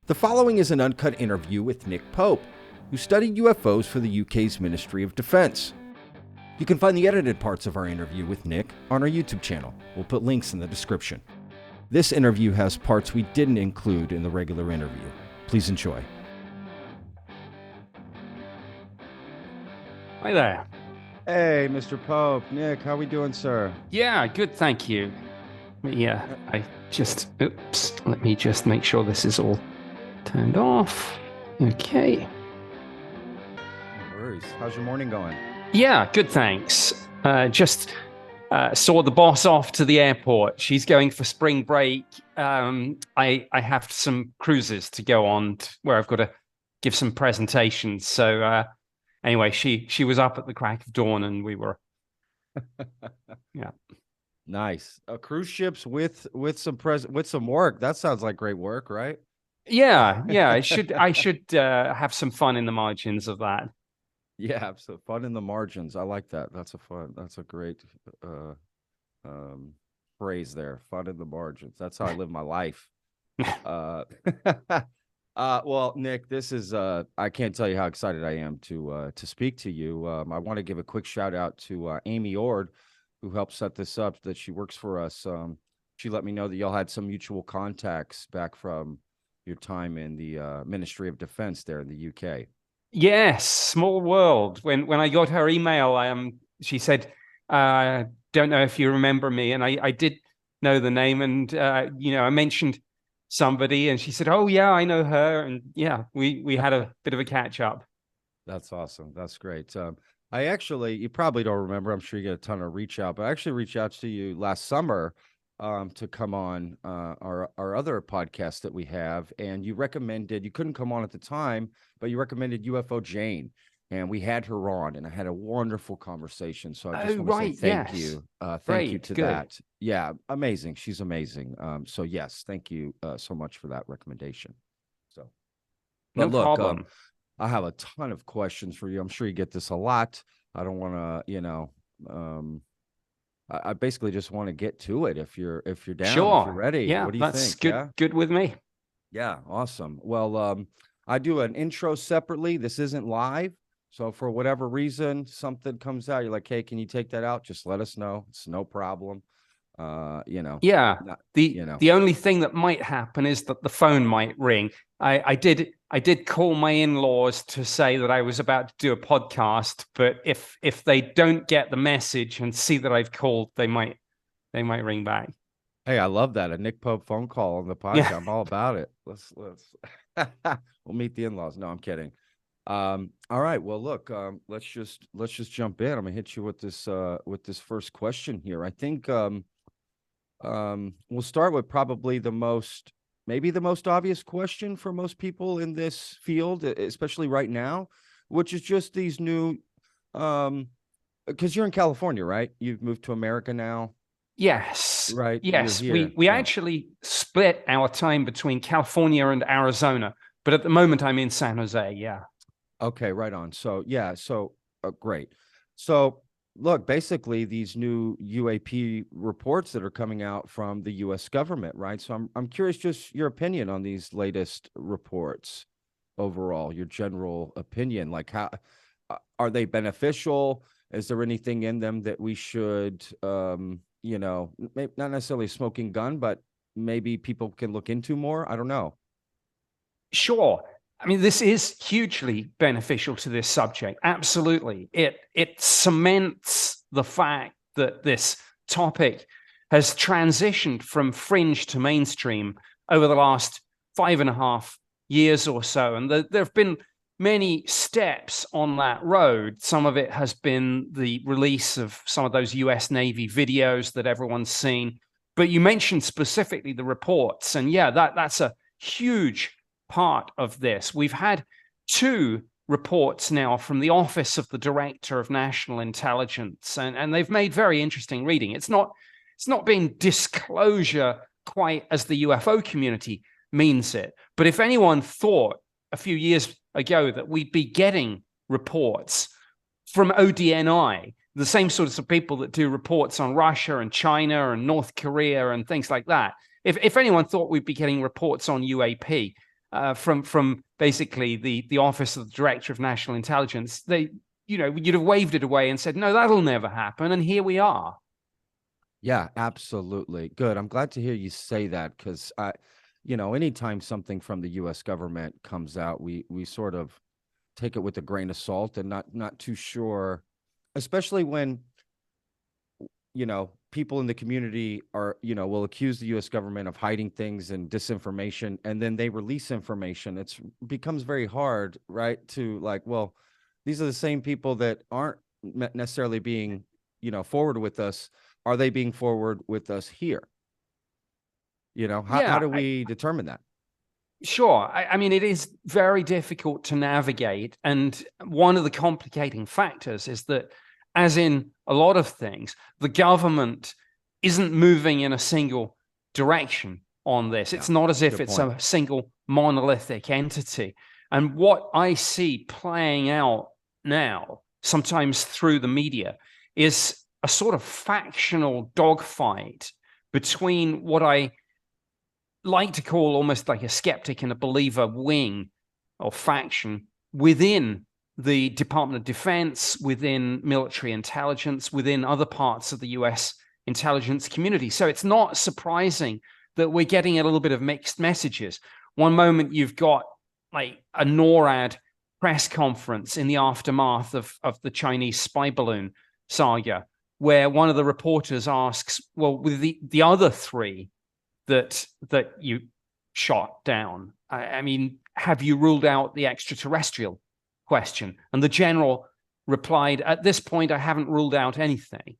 The following is an uncut interview with Nick Pope, who studied UFOs for the UK's Ministry of Defence. You can find the edited parts of our interview with Nick on our YouTube channel. We'll put links in the description. This interview has parts we didn't include in the regular interview. Please enjoy. Hi there. Hey, Mr. Pope. Nick, how we doing, sir? Yeah, good, thank you. Yeah, let me just make sure this is all turned off. Okay. No worries. How's your morning going? Yeah, good, thanks. Just saw the boss off to the airport. She's going for spring break. I have some cruises to go on where I've got to give some presentations. So anyway, she was up at the crack of dawn, and we were. Yeah. Nice. Cruise ships with some work. That sounds like great work, right? Yeah. I should have some fun in the margins of that. Yeah, so fun in the margins. I like that. That's a great phrase there. Fun in the margins. That's how I live my life. Well, Nick, this is I can't tell you how excited I am to speak to you. I want to give a quick shout out to Amy Ord, who helped set this up, that she works for us. She let me know that y'all had some mutual contacts back from your time in the Ministry of Defense there in the UK. Yes, small world. When I got her email, she said, "Don't know if you remember me," and I did know the name, and I mentioned somebody, and she said, "Oh yeah, I know her," and yeah, we had a bit of a catch up. That's awesome. That's great. You probably don't remember. I'm sure you get a ton of reach out, but I actually reached out to you last summer to come on our other podcast that we have, and you couldn't come on at the time, but you recommended UFO Jane, and we had her on, and I had a wonderful conversation. So I just want to say thank you. Thank you to that. Yeah, amazing. She's amazing. So yes, thank you so much for that recommendation. So, no problem. I have a ton of questions for you. I'm sure you get this a lot. I don't want to, I basically just want to get to it. If you're down, sure. If you're ready. Yeah, what do you think? That's good. Yeah? Good with me. Yeah, awesome. Well, I do an intro separately. This isn't live, so for whatever reason something comes out, you're like, hey, can you take that out? Just let us know. It's no problem. Yeah. The only thing that might happen is that the phone might ring. I did call my in-laws to say that I was about to do a podcast, but if they don't get the message and see that I've called, they might ring back. Hey, I love that. A Nick Pope phone call on the podcast. Yeah. I'm all about it. Let's we'll meet the in-laws. No, I'm kidding. All right. Well, look, let's just jump in. I'm gonna hit you with this first question here. I think we'll start with probably the most obvious question for most people in this field, especially right now, which is just these new, because you're in California, right? You've moved to America now. Yes. Right. Yes. We actually split our time between California and Arizona, but at the moment I'm in San Jose. Yeah. Okay. Right on. So yeah. So great. So look, basically these new UAP reports that are coming out from the U.S. government, right? So I'm curious, just your opinion on these latest reports overall, your general opinion, like how are they beneficial? Is there anything in them that we should, maybe not necessarily a smoking gun, but maybe people can look into more? I don't know. Sure. I mean, this is hugely beneficial to this subject. Absolutely. It cements the fact that this topic has transitioned from fringe to mainstream over the last 5.5 years or so. And there have been many steps on that road. Some of it has been the release of some of those US Navy videos that everyone's seen. But you mentioned specifically the reports. And yeah, that's a huge part of this. We've had 2 reports now from the Office of the Director of National Intelligence, and they've made very interesting reading. It's not been disclosure quite as the UFO community means it. But if anyone thought a few years ago that we'd be getting reports from ODNI, the same sorts of people that do reports on Russia and China and North Korea and things like that, if anyone thought we'd be getting reports on UAP, from basically the Office of the Director of National Intelligence, you'd have waved it away and said, no, that'll never happen. And here we are. Yeah, absolutely. Good. I'm glad to hear you say that, because anytime something from the U.S. government comes out, we sort of take it with a grain of salt and not too sure, especially when people in the community will accuse the U.S. government of hiding things and disinformation, and then they release information. It becomes very hard, right? To well, these are the same people that aren't necessarily being, forward with us. Are they being forward with us here? How do we determine that? Sure. I mean, it is very difficult to navigate. And one of the complicating factors is that, as in a lot of things, the government isn't moving in a single direction on this. It's not as if it's a single monolithic entity. And what I see playing out now, sometimes through the media, is a sort of factional dogfight between what I like to call almost like a skeptic and a believer wing or faction within the Department of Defense, within military intelligence, within other parts of the US intelligence community. So it's not surprising that we're getting a little bit of mixed messages. One moment you've got like a NORAD press conference in the aftermath of the Chinese spy balloon saga, where one of the reporters asks, well, with the other three that you shot down, I mean, have you ruled out the extraterrestrial question? And the general replied, at this point, I haven't ruled out anything.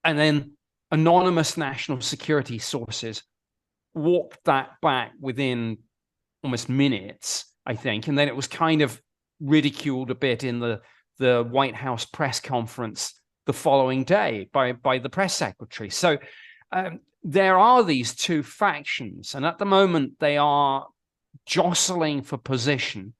And then anonymous national security sources walked that back within almost minutes, I think. And then it was kind of ridiculed a bit in the White House press conference the following day by the press secretary. So there are these two factions, and at the moment they are jostling for position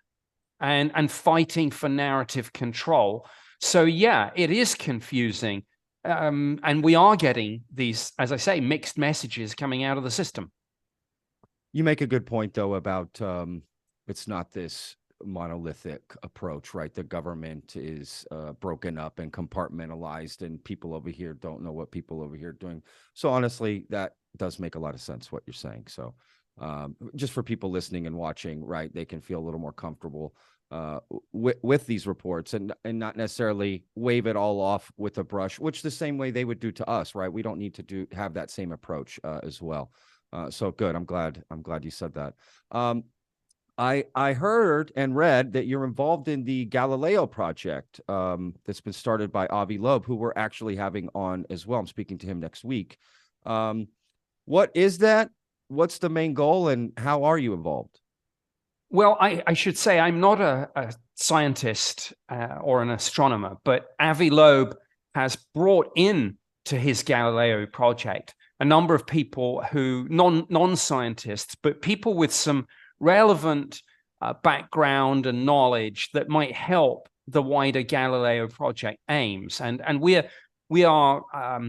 and fighting for narrative control. So yeah, it is confusing, and we are getting these, as I say, mixed messages coming out of the system. You make a good point, though, about it's not this monolithic approach, right? The government is broken up and compartmentalized, and people over here don't know what people over here are doing. So honestly, that does make a lot of sense, what you're saying. So just for people listening and watching, right, they can feel a little more comfortable with these reports and not necessarily wave it all off with a brush, which the same way they would do to us, right? We don't need to have that same approach as well. So good. I'm glad you said that. I heard and read that you're involved in the Galileo Project that's been started by Avi Loeb, who we're actually having on as well. I'm speaking to him next week. What is that? What's the main goal, and how are you involved? Well, I should say I'm not a scientist or an astronomer, but Avi Loeb has brought in to his Galileo project a number of people who non-scientists, but people with some relevant background and knowledge that might help the wider Galileo project aims. And we are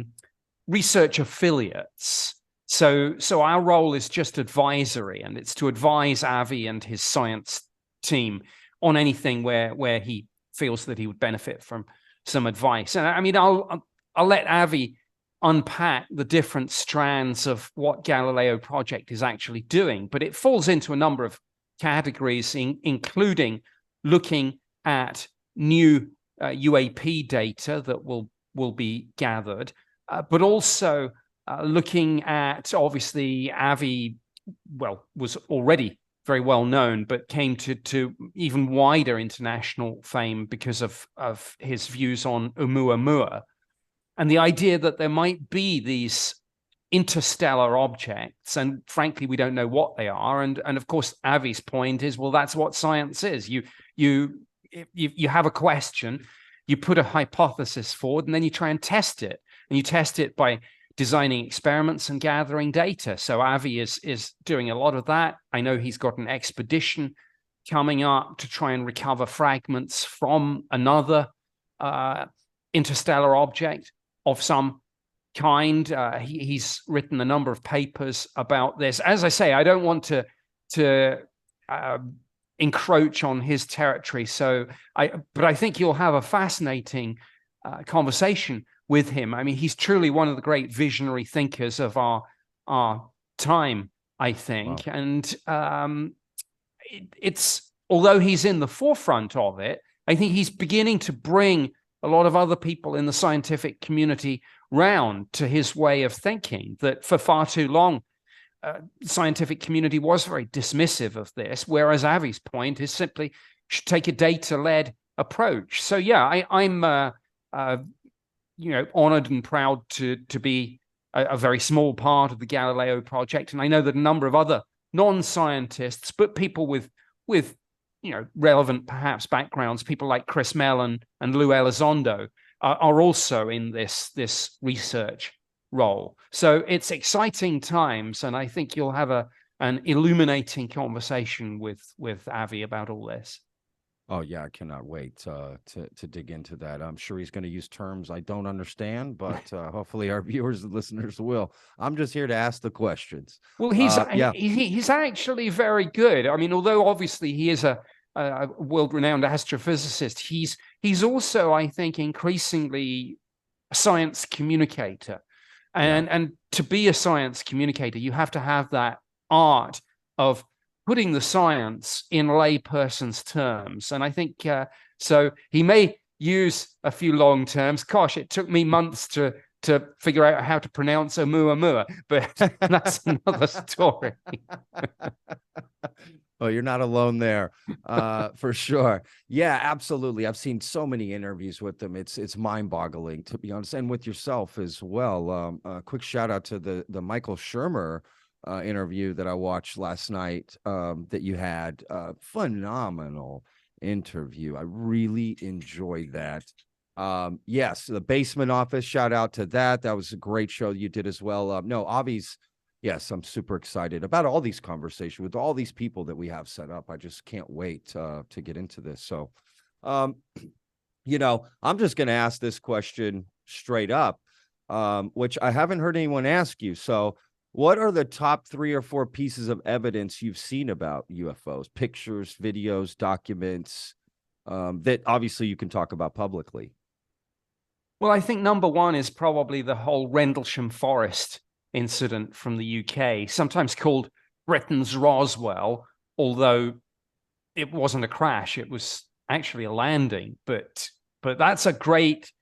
research affiliates. So our role is just advisory, and it's to advise Avi and his science team on anything where he feels that he would benefit from some advice. And I mean, I'll let Avi unpack the different strands of what Galileo Project is actually doing, but it falls into a number of categories, including looking at new UAP data that will be gathered, but also looking at, obviously, Avi, was already very well known, but came to even wider international fame because of his views on Oumuamua, and the idea that there might be these interstellar objects, and frankly, we don't know what they are. And of course, Avi's point is, well, that's what science is. You have a question, you put a hypothesis forward, and then you try and test it. And you test it by designing experiments and gathering data. So Avi is doing a lot of that. I know he's got an expedition coming up to try and recover fragments from another interstellar object of some kind. He's written a number of papers about this. As I say, I don't want to encroach on his territory. But I think you'll have a fascinating conversation with him. I mean, he's truly one of the great visionary thinkers of our time, I think. Wow. And it's although he's in the forefront of it, I think he's beginning to bring a lot of other people in the scientific community round to his way of thinking, that for far too long, scientific community was very dismissive of this, whereas Avi's point is simply should take a data-led approach. So yeah, I'm honored and proud to be a very small part of the Galileo Project, and I know that a number of other non-scientists, but people with relevant perhaps backgrounds, people like Chris Mellon and Lou Elizondo, are also in this research role. So it's exciting times, and I think you'll have an illuminating conversation with Avi about all this. Oh yeah, I cannot wait to dig into that. I'm sure he's going to use terms I don't understand, but hopefully our viewers and listeners will. I'm just here to ask the questions. Well, he's actually very good. I mean, although obviously he is a world-renowned astrophysicist, he's also, I think, increasingly a science communicator. And to be a science communicator, you have to have that art of putting the science in layperson's terms. And I think so he may use a few long terms. Gosh, it took me months to figure out how to pronounce Oumuamua, but that's another story. Oh, you're not alone there, for sure. Yeah, absolutely. I've seen so many interviews with them. It's mind-boggling, to be honest, and with yourself as well. A quick shout out to the Michael Shermer interview that I watched last night that you had. Phenomenal interview. I really enjoyed that. Yes, the Basement Office, shout out to that. That was a great show you did as well. No, Avi's. Yes, I'm super excited about all these conversations with all these people that we have set up. I just can't wait to get into this. So, I'm just going to ask this question straight up, which I haven't heard anyone ask you. So, what are the top 3 or 4 pieces of evidence you've seen about UFOs? Pictures, videos, documents that obviously you can talk about publicly. Well, I think number one is probably the whole Rendlesham Forest incident from the UK, sometimes called Britain's Roswell, although it wasn't a crash, it was actually a landing. But that's a great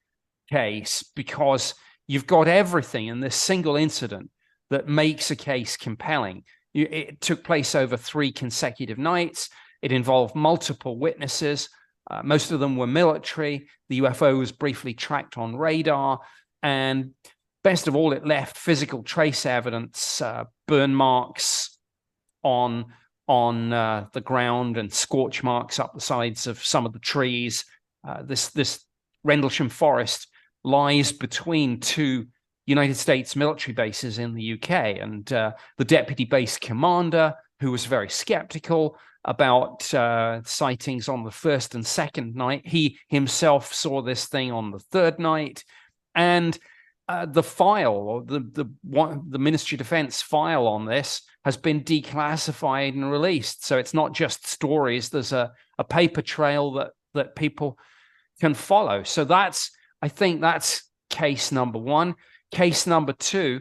case because you've got everything in this single incident that makes a case compelling. It took place over 3 consecutive nights. It involved multiple witnesses. Most of them were military. The UFO was briefly tracked on radar, and best of all, it left physical trace evidence, burn marks on the ground and scorch marks up the sides of some of the trees. This Rendlesham Forest lies between 2 United States military bases in the UK, and the deputy base commander, who was very skeptical about sightings on the first and second night, he himself saw this thing on the third night, and the file, or the Ministry of Defense file on this, has been declassified and released. So it's not just stories. There's a paper trail that people can follow. So I think that's case number one. Case number 2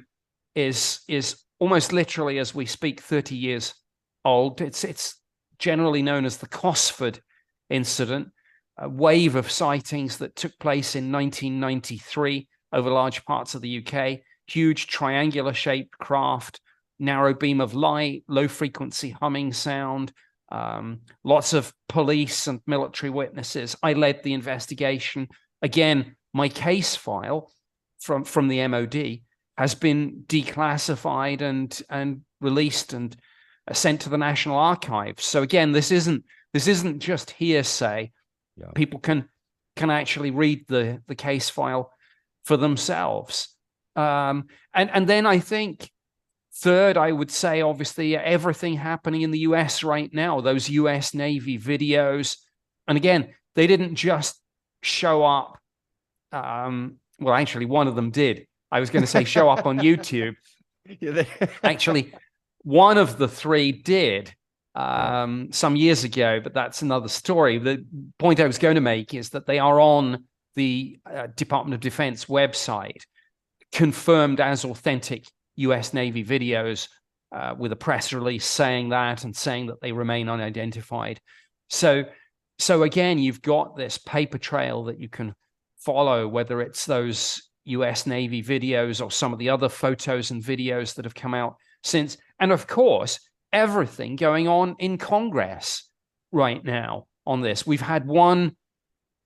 is almost literally, as we speak, 30 years old. It's generally known as the Cosford incident, a wave of sightings that took place in 1993 over large parts of the UK. Huge triangular-shaped craft, narrow beam of light, low-frequency humming sound, lots of police and military witnesses. I led the investigation. Again, my case file from the MOD has been declassified and released and sent to the National Archives. So again, this isn't just hearsay. Yeah. People can actually read the case file for themselves. And then I think third, I would say, obviously, everything happening in the US right now, those US Navy videos. And again, they didn't just show up. Well, actually, one of them did. I was going to say show up on YouTube. Actually, one of the 3 did. some years ago, but that's another story. The point I was going to make is that they are on the Department of Defense website, confirmed as authentic US Navy videos, with a press release saying that and saying that they remain unidentified. So again, you've got this paper trail that you can follow, whether it's those US Navy videos or some of the other photos and videos that have come out since. And of course, everything going on in Congress right now on this. We've had one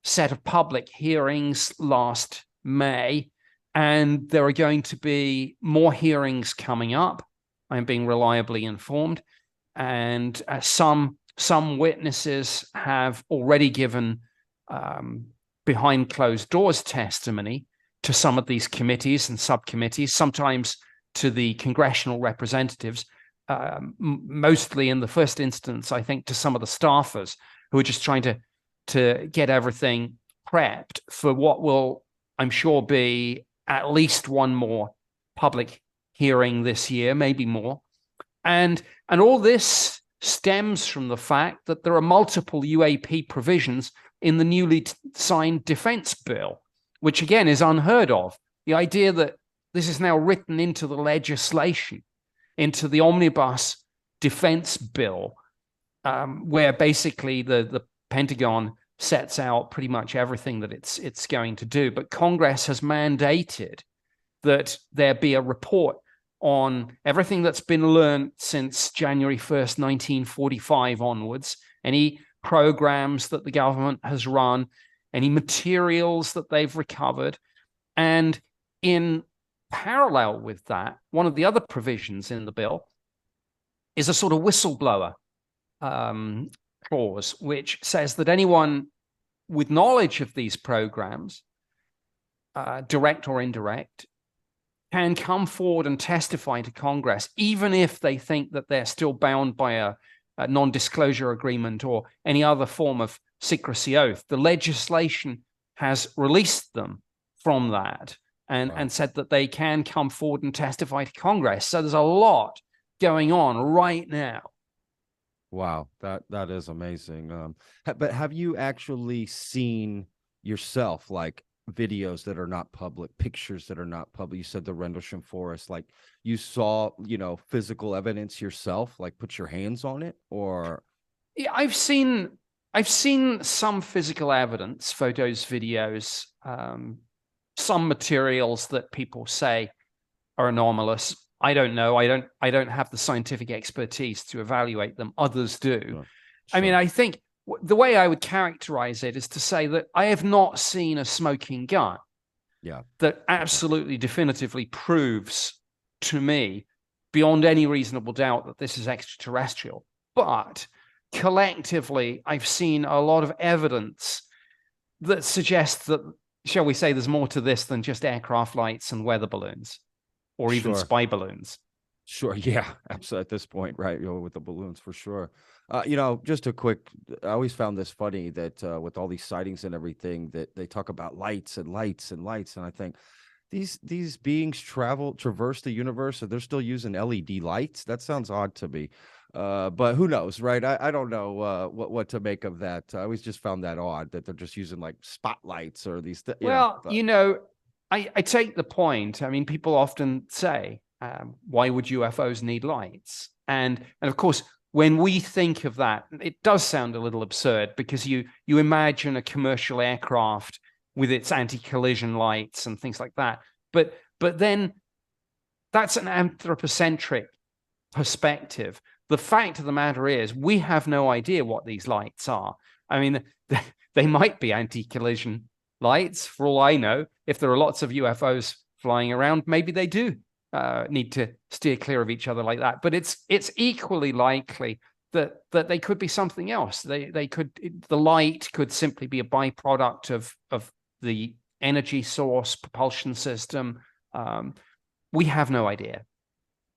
set of public hearings last May, and there are going to be more hearings coming up. I'm being reliably informed. And some witnesses have already given behind closed doors testimony to some of these committees and subcommittees, sometimes to the congressional representatives, mostly in the first instance, I think, to some of the staffers who are just trying to get everything prepped for what will, I'm sure, be at least one more public hearing this year, maybe more. And all this stems from the fact that there are multiple UAP provisions in the newly signed defense bill, which again is unheard of. The idea that this is now written into the legislation, into the omnibus defense bill, where basically the Pentagon sets out pretty much everything that it's going to do. But Congress has mandated that there be a report on everything that's been learned since January 1st, 1945 onwards, any programs that the government has run, any materials that they've recovered. And in parallel with that, one of the other provisions in the bill is a sort of whistleblower clause, which says that anyone with knowledge of these programs, direct or indirect, can come forward and testify to Congress, even if they think that they're still bound by a non-disclosure agreement or any other form of secrecy oath. The legislation has released them from that and said that they can come forward and testify to Congress. So there's a lot going on right now. Wow, that is amazing. But have you actually seen yourself, like, videos that are not public, pictures that are not public? You said the Rendlesham Forest, like, you saw, physical evidence yourself, like put your hands on it? Or yeah, I've seen some physical evidence, photos, videos, some materials that people say are anomalous. I don't know. I don't have the scientific expertise to evaluate them. Others do. Sure. I mean, I think the way I would characterize it is to say that I have not seen a smoking gun that absolutely definitively proves to me beyond any reasonable doubt that this is extraterrestrial. But collectively, I've seen a lot of evidence that suggests that, shall we say, there's more to this than just aircraft lights and weather balloons or even spy balloons. Sure. Yeah, absolutely. At this point, right. With the balloons, for sure. Just a quick, I always found this funny that with all these sightings and everything, that they talk about lights and lights and lights. And I think these beings traverse the universe, and they're still using LED lights. That sounds odd to me. But who knows, right? I don't know what to make of that. I always just found that odd that they're just using like spotlights or these things. I take the point. I mean, people often say, why would UFOs need lights? And of course, when we think of that, it does sound a little absurd, because you imagine a commercial aircraft with its anti-collision lights and things like that. But then that's an anthropocentric perspective. The fact of the matter is, we have no idea what these lights are. I mean, they might be anti-collision lights, for all I know. If there are lots of UFOs flying around, maybe they do need to steer clear of each other like that. But it's equally likely that they could be something else. The light could simply be a byproduct of the energy source, propulsion system. We have no idea.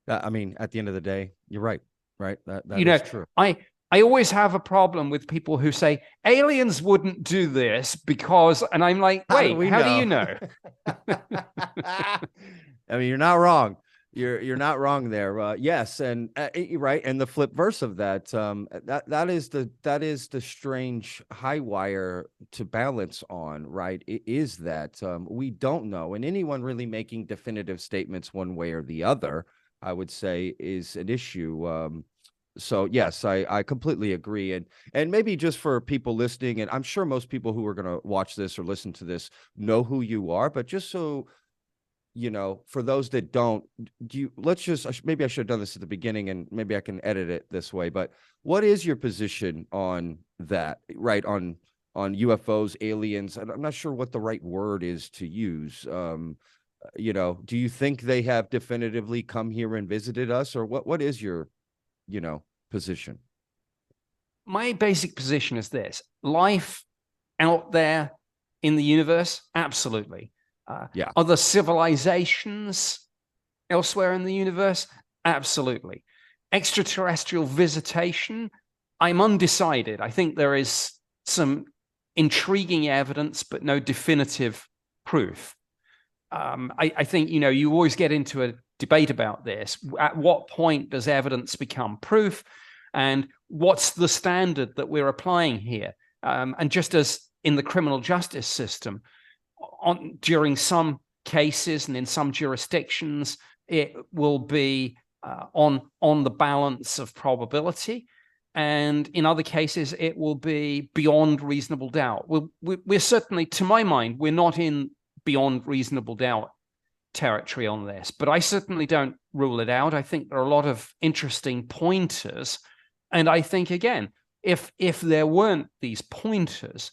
I mean, at the end of the day, you're right. Right. That is true. I always have a problem with people who say aliens wouldn't do this because, and I'm like, wait, how do you know? I mean, you're not wrong. You're not wrong there. Yes, and right, and the flip verse of that, that is the strange high wire to balance on, right? It is that we don't know, and anyone really making definitive statements one way or the other, I would say, is an issue. So yes, I completely agree, and maybe just for people listening, and I'm sure most people who are going to watch this or listen to this know who you are, but just so for those that don't, let's just, maybe I should have done this at the beginning and maybe I can edit it this way, but what is your position on that, right? On UFOs, aliens, and I'm not sure what the right word is to use. Do you think they have definitively come here and visited us, or what is your, position? My basic position is this: life out there in the universe, absolutely. Yeah. Are there civilizations elsewhere in the universe? Absolutely. Extraterrestrial visitation, I'm undecided. I think there is some intriguing evidence, but no definitive proof. I think, you always get into a debate about this. At what point does evidence become proof? And what's the standard that we're applying here? And just as in the criminal justice system, during some cases and in some jurisdictions, it will be on the balance of probability, and in other cases, it will be beyond reasonable doubt. We're certainly, to my mind, we're not in beyond reasonable doubt territory on this, but I certainly don't rule it out. I think there are a lot of interesting pointers, and I think, again, if there weren't these pointers,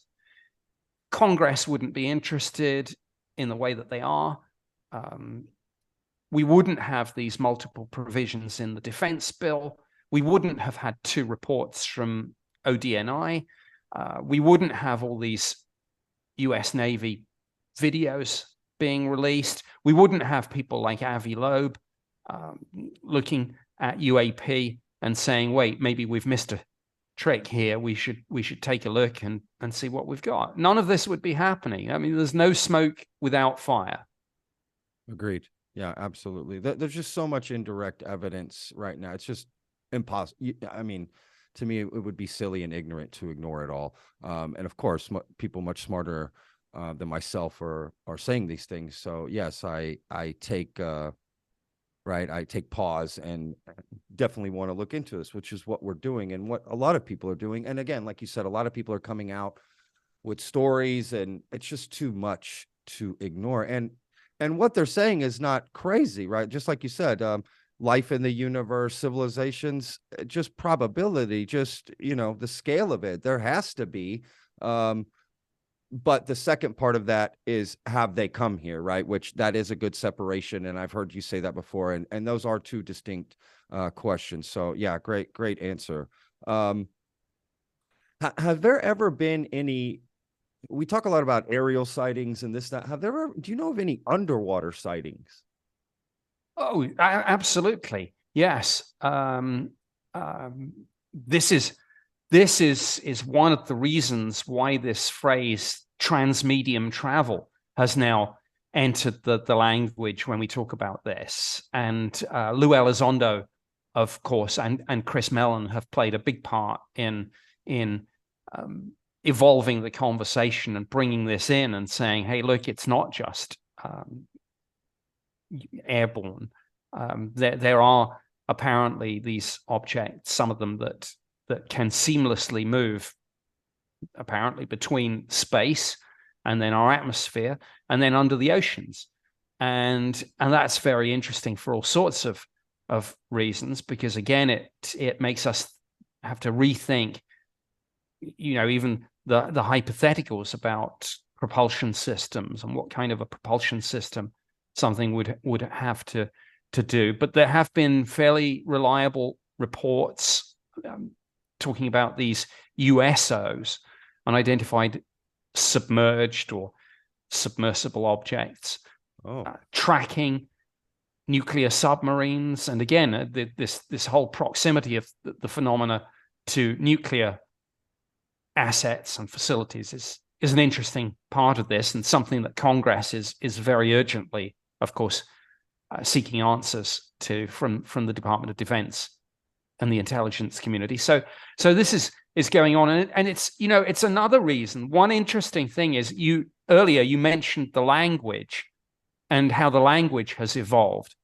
Congress wouldn't be interested in the way that they are. We wouldn't have these multiple provisions in the defense bill. We wouldn't have had 2 reports from ODNI. We wouldn't have all these US Navy videos being released. We wouldn't have people like Avi Loeb looking at UAP and saying, wait, maybe we've missed a trick here. We should take a look and see what we've got. None of this would be happening. I mean, there's no smoke without fire. Agreed. Yeah, absolutely. There's just so much indirect evidence right now. It's just impossible. I mean, to me, it would be silly and ignorant to ignore it all. And of course, people much smarter than myself are saying these things. So yes, I take I take pause and definitely want to look into this, which is what we're doing and what a lot of people are doing. And again, like you said, a lot of people are coming out with stories, and it's just too much to ignore. And what they're saying is not crazy, right? Just like you said, life in the universe, civilizations, just probability, just, the scale of it, there has to be. But the second part of that is, have they come here, right? Which that is a good separation. And I've heard you say that before. And those are 2 distinct questions. So yeah, great answer. Have there ever been any, we talk a lot about aerial sightings and this, that, do you know of any underwater sightings? Oh, absolutely. Yes. This is one of the reasons why this phrase transmedium travel has now entered the language when we talk about this. And Lou Elizondo, of course, and Chris Mellon have played a big part in evolving the conversation and bringing this in and saying, hey, look, it's not just airborne. There are apparently these objects, some of them that can seamlessly move, apparently, between space and then our atmosphere and then under the oceans. And that's very interesting for all sorts of reasons, because again, it makes us have to rethink, even the hypotheticals about propulsion systems and what kind of a propulsion system something would have to do. But there have been fairly reliable reports talking about these USOs, unidentified submerged or submersible objects, tracking nuclear submarines. And again, this whole proximity of the phenomena to nuclear assets and facilities is an interesting part of this, and something that Congress is very urgently, of course, seeking answers to from the Department of Defense and the intelligence community. So this is going on, and it's, you know, it's another reason. One interesting thing is, earlier you mentioned the language and how the language has evolved.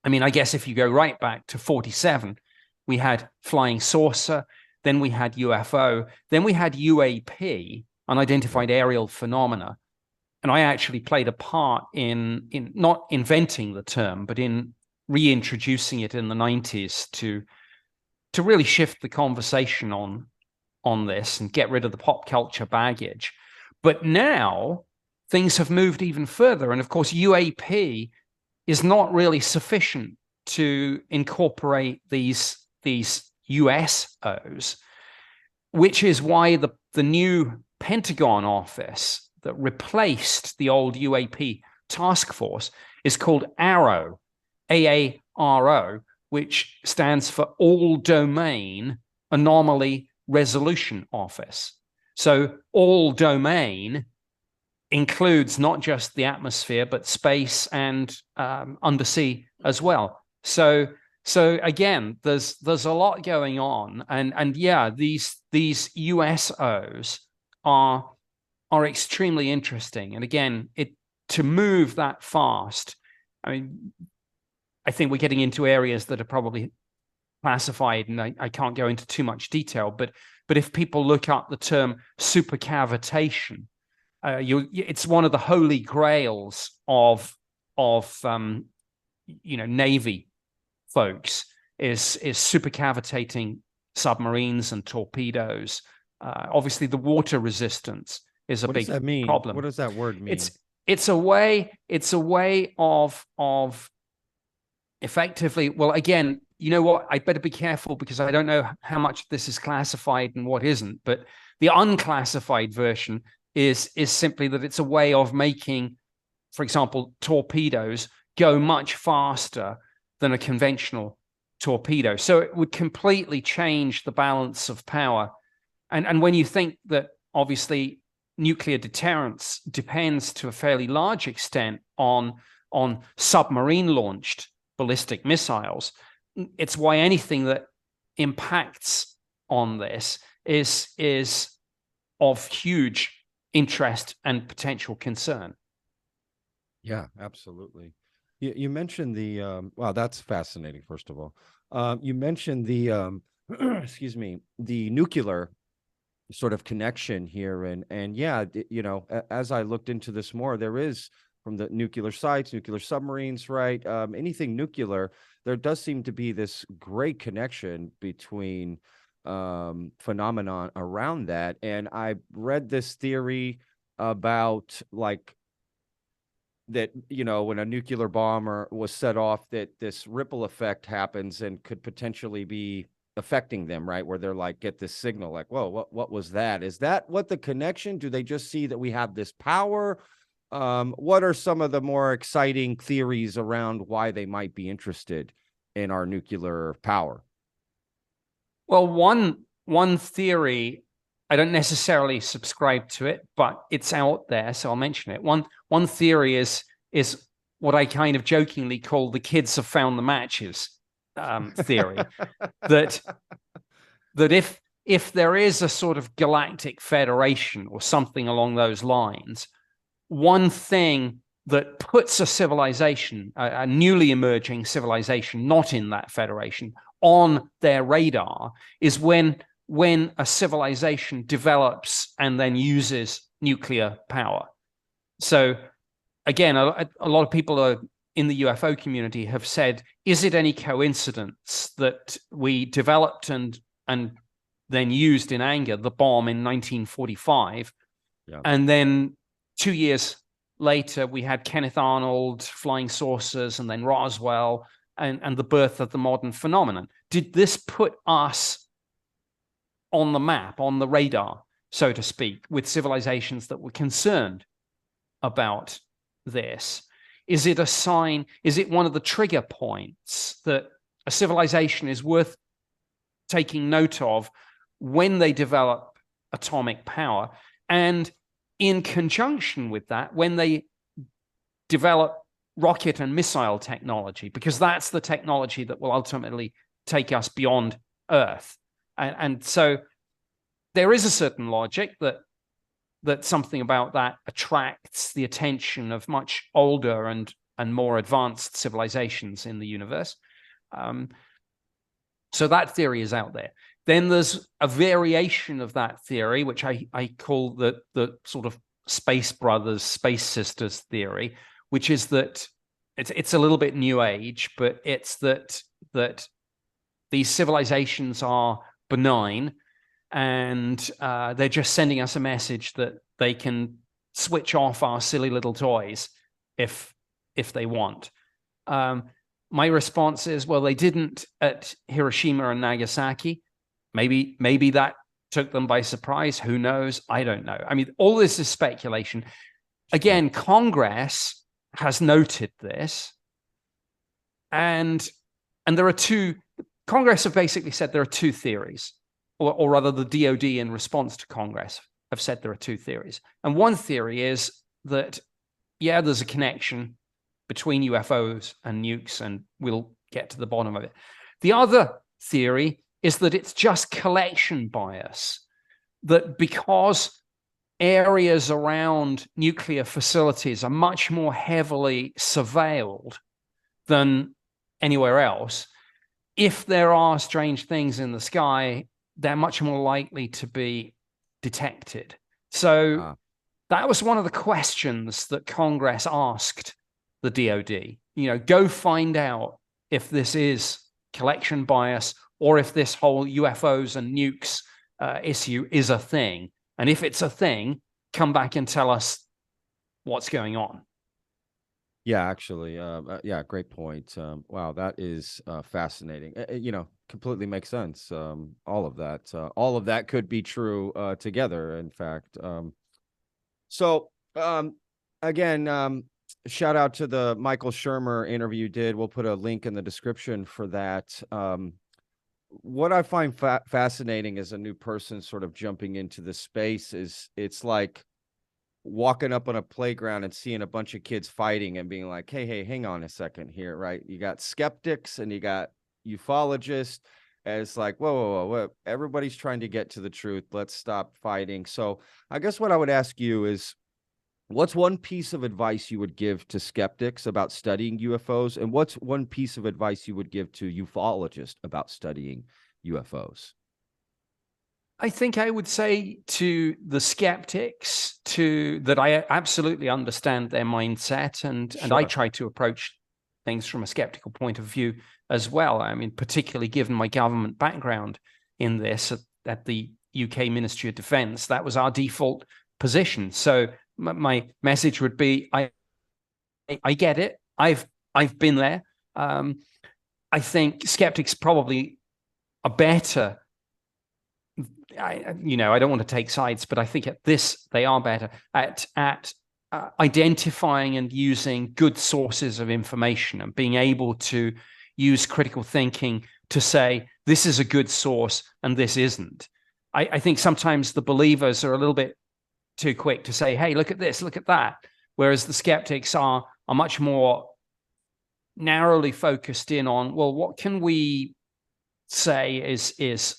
I mean, I guess if you go right back to 47, we had flying saucer, then we had UFO, then we had UAP, unidentified aerial phenomena. And I actually played a part in not inventing the term, but in reintroducing it in the 90s to really shift the conversation on this and get rid of the pop culture baggage. But now things have moved even further. And of course, UAP is not really sufficient to incorporate these USOs, which is why the new Pentagon office that replaced the old UAP task force is called AARO, AARO, which stands for All Domain Anomaly Resolution Office. So all domain includes not just the atmosphere, but space and undersea as well. So again, there's a lot going on, and yeah, these USOs are extremely interesting. And again, to move that fast, I mean, I think we're getting into areas that are probably classified, and I can't go into too much detail, but if people look up the term supercavitation, it's one of the holy grails of Navy folks is supercavitating submarines and torpedoes. Obviously, the water resistance is a big problem. What does that word mean? It's a way of effectively, well, again, you know what? I better be careful because I don't know how much this is classified and what isn't. But the unclassified version is simply that it's a way of making, for example, torpedoes go much faster than a conventional torpedo. So it would completely change the balance of power. And when you think that obviously nuclear deterrence depends to a fairly large extent on submarine launched ballistic missiles, it's why anything that impacts on this is of huge interest and potential concern. Yeah, absolutely. You mentioned wow, that's fascinating. First of all, you mentioned the excuse me, the nuclear sort of connection here, and yeah, you know, as I looked into this more, there is, from the nuclear sites, nuclear submarines, right? Anything nuclear, there does seem to be this great connection between phenomenon around that. And I read this theory about, like, that, you know, when a nuclear bomb was set off, that this ripple effect happens and could potentially be affecting them, right? Where they're like, get this signal, like, whoa, what was that? Is that what the connection? Do they just see that we have this power? What are some of the more exciting theories around why they might be interested in our nuclear power? Well, one theory, I don't necessarily subscribe to it, but it's out there, so I'll mention it. One theory is what I kind of jokingly call the kids have found the matches theory. that if there is a sort of galactic federation or something along those lines, one thing that puts a civilization, a newly emerging civilization not in that federation, on their radar is when a civilization develops and then uses nuclear power. So again, a lot of people in the UFO community have said, is it any coincidence that we developed and then used in anger the bomb in 1945, and then 2 years later we had Kenneth Arnold, flying saucers, and then Roswell, and the birth of the modern phenomenon? Did this put us on the map, on the radar, so to speak, with civilizations that were concerned about this? Is it a sign? Is it one of the trigger points that a civilization is worth taking note of when they develop atomic power? And in conjunction with that, when they develop rocket and missile technology, because that's the technology that will ultimately take us beyond Earth. And so there is a certain logic that something about that attracts the attention of much older and more advanced civilizations in the universe. So that theory is out there. Then there's a variation of that theory, which I call the sort of Space Brothers, Space Sisters theory, which is that it's a little bit New Age, but it's that these civilizations are benign, and they're just sending us a message that they can switch off our silly little toys if they want. My response is, well, they didn't at Hiroshima and Nagasaki. Maybe that took them by surprise. Who knows? I don't know. I mean, all this is speculation. Again, Congress has noted this, and there are two. Congress have basically said there are two theories, or rather, the DoD in response to Congress have said there are two theories. And one theory is that, yeah, there's a connection between UFOs and nukes, and we'll get to the bottom of it. The other theory is that it's just collection bias, that because areas around nuclear facilities are much more heavily surveilled than anywhere else, if there are strange things in the sky, they're much more likely to be detected. So that was one of the questions that Congress asked the DoD. Go find out if this is collection bias or if this whole UFOs and nukes issue is a thing. And if it's a thing, come back and tell us what's going on. Yeah, actually, yeah, great point. Wow, that is fascinating. Completely makes sense. All of that could be true together. In fact, again, shout out to the Michael Shermer interview you did. We'll put a link in the description for that. What I find fascinating as a new person sort of jumping into the space is it's like walking up on a playground and seeing a bunch of kids fighting and being like, hey, hang on a second here, right? You got skeptics and you got ufologists. And it's like, whoa. Everybody's trying to get to the truth. Let's stop fighting. So I guess what I would ask you is, what's one piece of advice you would give to skeptics about studying UFOs? And what's one piece of advice you would give to ufologists about studying UFOs? I think I would say to the skeptics that I absolutely understand their mindset, and I try to approach things from a skeptical point of view as well. I mean, particularly given my government background in this at the UK Ministry of Defence, that was our default position. So my message would be, I get it. I've been there. I think skeptics probably are better. I don't want to take sides, but I think at this they are better at identifying and using good sources of information and being able to use critical thinking to say this is a good source and this isn't. I think sometimes the believers are a little bit too quick to say, hey, look at this, look at that, whereas the skeptics are much more narrowly focused in on, well, what can we say is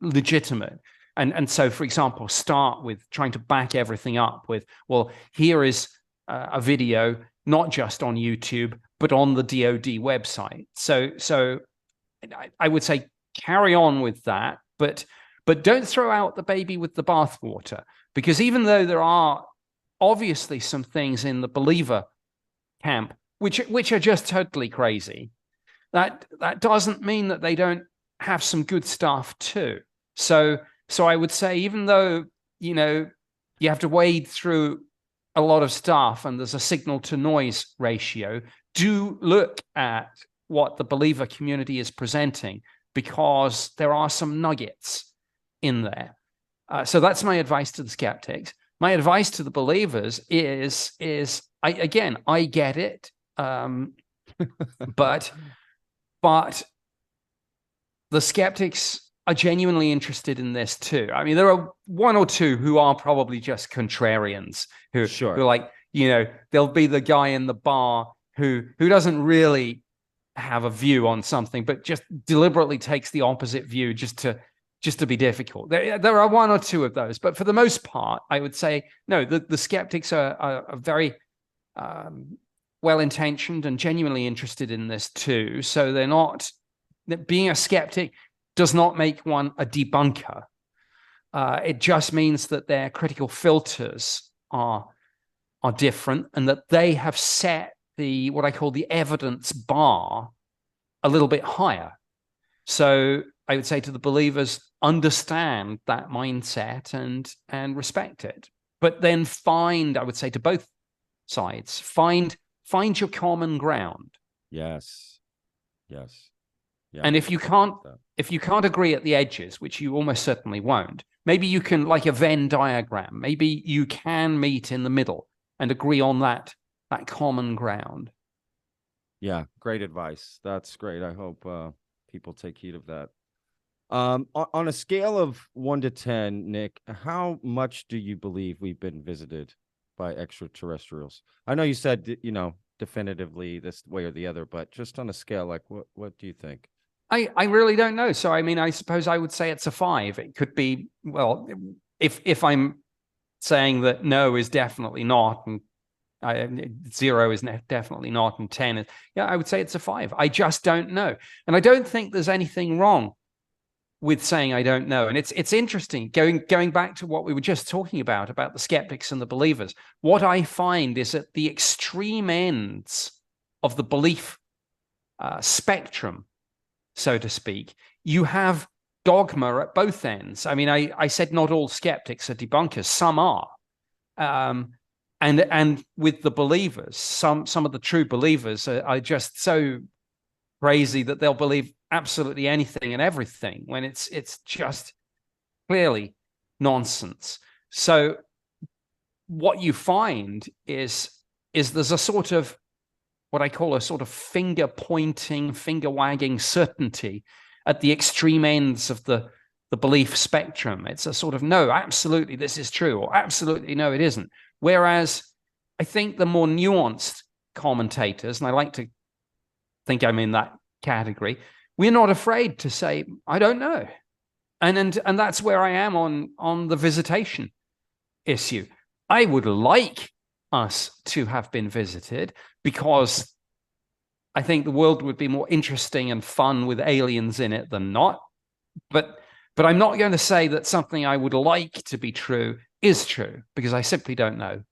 legitimate? And so, for example, start with trying to back everything up with, well, here is a video, not just on YouTube, but on the DoD website. So I would say carry on with that, but don't throw out the baby with the bathwater, because even though there are obviously some things in the believer camp which are just totally crazy, that doesn't mean that they don't have some good stuff too. So I would say, even though, you have to wade through a lot of stuff and there's a signal to noise ratio, do look at what the believer community is presenting, because there are some nuggets in there. So that's my advice to the skeptics. My advice to the believers is I get it. But the skeptics are genuinely interested in this too. I mean, there are one or two who are probably just contrarians who are like, there'll be the guy in the bar who doesn't really have a view on something, but just deliberately takes the opposite view just to be difficult. There are one or two of those, but for the most part, I would say no. The skeptics are very well-intentioned and genuinely interested in this too. So they're not. Being a skeptic does not make one a debunker. It just means that their critical filters are different, and that they have set what I call the evidence bar a little bit higher. So I would say to the believers, understand that mindset and respect it. But then I would say to both sides, find your common ground. Yes. Yes. Yeah. And if you can't agree at the edges, which you almost certainly won't, maybe you can, like a Venn diagram, maybe you can meet in the middle and agree on that common ground. Yeah, great advice. That's great. I hope people take heed of that. On a scale of 1 to 10, Nick, how much do you believe we've been visited by extraterrestrials? I know you said, definitively this way or the other, but just on a scale, like what do you think? I really don't know. So, I mean, I suppose I would say it's a 5. It could be, well, if I'm saying that no is definitely not, and 0 is definitely not, and 10 is, I would say it's a 5. I just don't know. And I don't think there's anything wrong with saying I don't know. And it's interesting, going back to what we were just talking about the skeptics and the believers. What I find is at the extreme ends of the belief spectrum, so to speak, you have dogma at both ends. I mean, I said not all skeptics are debunkers. Some are. And with the believers, some of the true believers are just so crazy that they'll believe absolutely anything and everything when it's just clearly nonsense. So what you find is there's a sort of what I call a sort of finger pointing, finger wagging certainty at the extreme ends of the belief spectrum. It's a sort of, no, absolutely this is true, or absolutely no, it isn't. Whereas I think the more nuanced commentators, and I like to think I'm in that category, we're not afraid to say, I don't know. And that's where I am on the visitation issue. I would like us to have been visited, because I think the world would be more interesting and fun with aliens in it than not. But I'm not going to say that something I would like to be true is true, because I simply don't know.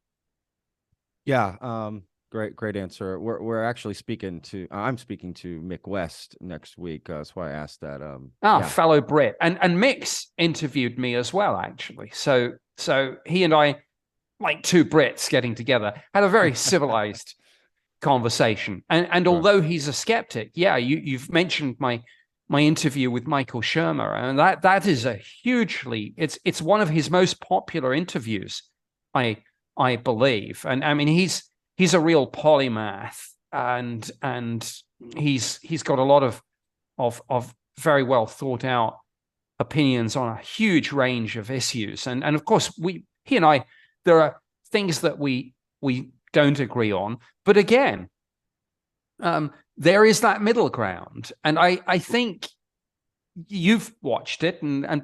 Yeah, great answer. We're actually I'm speaking to Mick West next week. That's why I asked that. Fellow Brit, and Mick's interviewed me as well, actually. So he and I, like two Brits getting together, had a very civilized conversation. And although he's a skeptic, you've mentioned my interview with Michael Shermer, and that is a hugely, it's one of his most popular interviews, I believe. And I mean, he's a real polymath, and he's got a lot of very well thought out opinions on a huge range of issues. And of course, he and I, there are things that we don't agree on, but again, there is that middle ground. And I think you've watched it,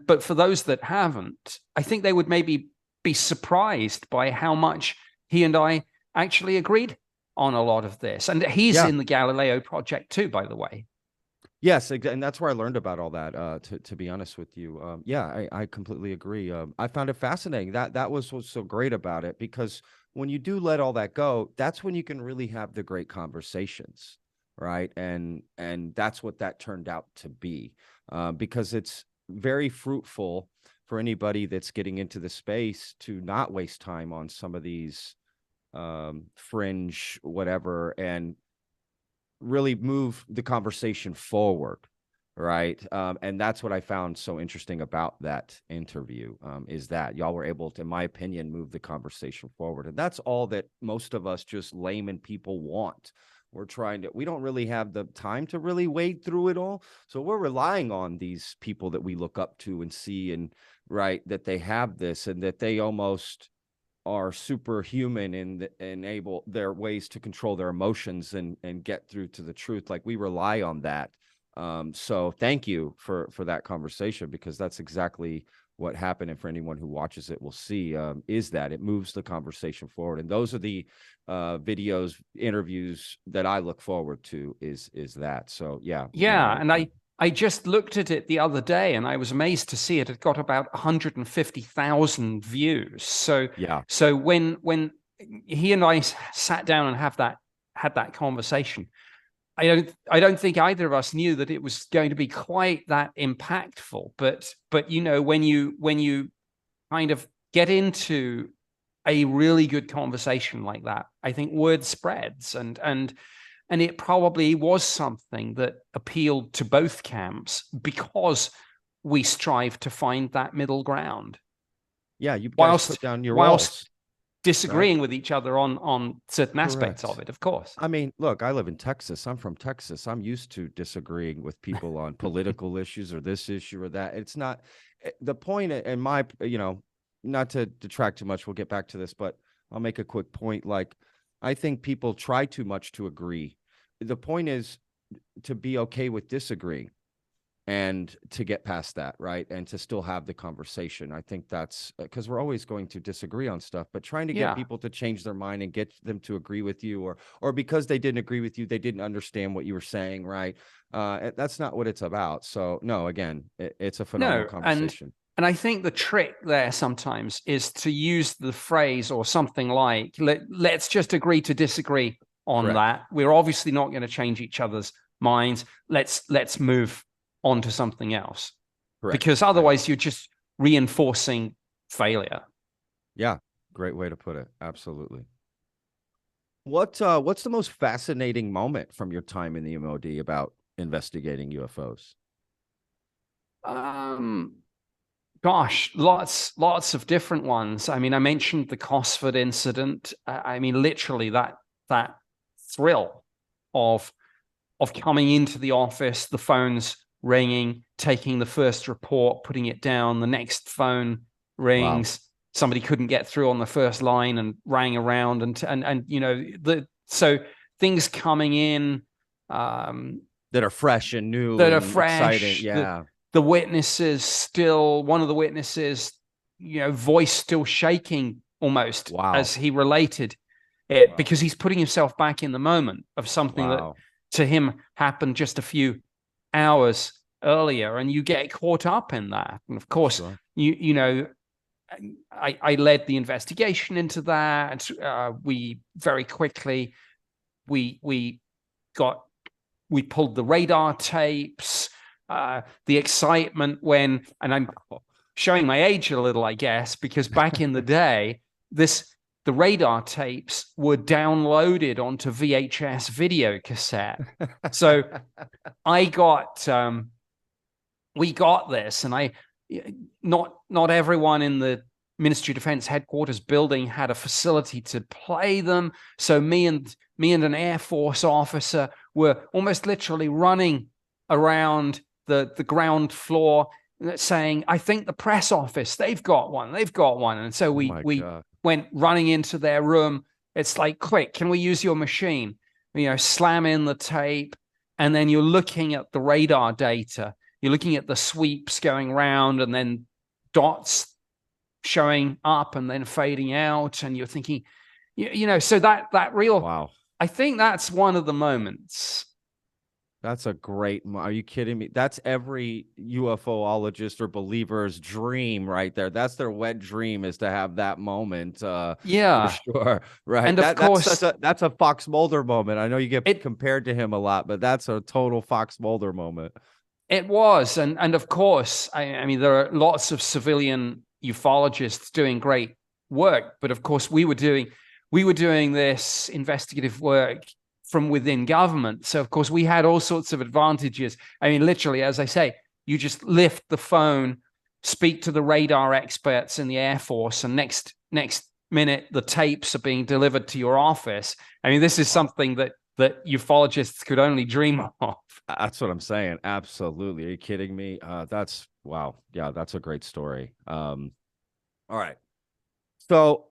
but for those that haven't, I think they would maybe be surprised by how much he and I actually agreed on a lot of this. And he's in the Galileo Project too, by the way. Yes, and that's where I learned about all that, to be honest with you. I completely agree. I found it fascinating. That was what's so great about it, because when you do let all that go, that's when you can really have the great conversations, right? And that's what that turned out to be, because it's very fruitful for anybody that's getting into the space to not waste time on some of these fringe whatever, and really move the conversation forward, right? And that's what I found so interesting about that interview, is that y'all were able to, in my opinion, move the conversation forward. And that's all that most of us just layman people want. We don't really have the time to really wade through it all. So we're relying on these people that we look up to and see, and right, that they have this, and that they almost are superhuman and able their ways to control their emotions and get through to the truth. Like we rely on that. So thank you for that conversation, because that's exactly what happened. And for anyone who watches it will see, is that it moves the conversation forward. And those are the videos, interviews that I look forward to, is that. So yeah. Yeah. And I just looked at it the other day and I was amazed to see it had got about 150,000 views. So yeah. So when he and I sat down and had that conversation, I don't think either of us knew that it was going to be quite that impactful. But you know, when you kind of get into a really good conversation like that, I think word spreads, and it probably was something that appealed to both camps, because we strive to find that middle ground. Yeah, you guys put down your walls, disagreeing right? with each other on certain aspects Correct. of it, of course. I mean, look, I live in Texas. I'm from Texas. I'm used to disagreeing with people on political issues or this issue or that. It's not the point in my, not to detract too much. We'll get back to this, but I'll make a quick point. Like, I think people try too much to agree. The point is to be okay with disagreeing and to get past that, right? And to still have the conversation. I think that's because we're always going to disagree on stuff, but trying to get people to change their mind and get them to agree with you, or because they didn't agree with you, they didn't understand what you were saying, right? That's not what it's about. So no, again, it's a phenomenal conversation. And I think the trick there sometimes is to use the phrase or something like, let's just agree to disagree on Correct. that. We're obviously not going to change each other's minds. Let's move on to something else. Correct. Because otherwise you're just reinforcing failure. Yeah, great way to put it. Absolutely. What's the most fascinating moment from your time in the MOD about investigating UFOs? Gosh, lots of different ones. I mean, I mentioned the Cosford incident. I mean, literally that thrill of coming into the office, the phone's ringing, taking the first report, putting it down, the next phone rings. Wow. Somebody couldn't get through on the first line and rang around, and you know, so things coming in that are fresh and new, that are fresh, exciting. Yeah. The witnesses still, one of the witnesses, you know, voice still shaking almost as he related it, because he's putting himself back in the moment of something that to him happened just a few hours earlier, and you get caught up in that. And of course, you know, I led the investigation into that. We very quickly we pulled the radar tapes. The excitement when, and I'm showing my age a little, I guess, because back in the day, the radar tapes were downloaded onto VHS video cassette. So we got this, and not everyone in the Ministry of Defense headquarters building had a facility to play them. So me and an Air Force officer were almost literally running around the ground floor saying, I think the press office, they've got one. And so we went running into their room. It's like, quick, can we use your machine? You know, slam in the tape, and then you're looking at the radar data. You're looking at the sweeps going around, and then dots showing up and then fading out. And you're thinking, you know, so that real, wow. I think that's one of the moments. That's a great. Are you kidding me? That's every UFOologist or believer's dream right there. That's their wet dream, is to have that moment. Yeah, for sure. Right. And of course, that's a Fox Boulder moment. I know you get compared to him a lot, but that's a total Fox Boulder moment. It was. And of course, I mean, there are lots of civilian ufologists doing great work, but of course we were doing this investigative work from within government. So of course we had all sorts of advantages. I mean, literally, as I say, you just lift the phone, speak to the radar experts in the Air Force, and next minute the tapes are being delivered to your office. I mean, this is something that ufologists could only dream of. That's what I'm saying. Absolutely. Are you kidding me? That's wow. Yeah, that's a great story. All right. So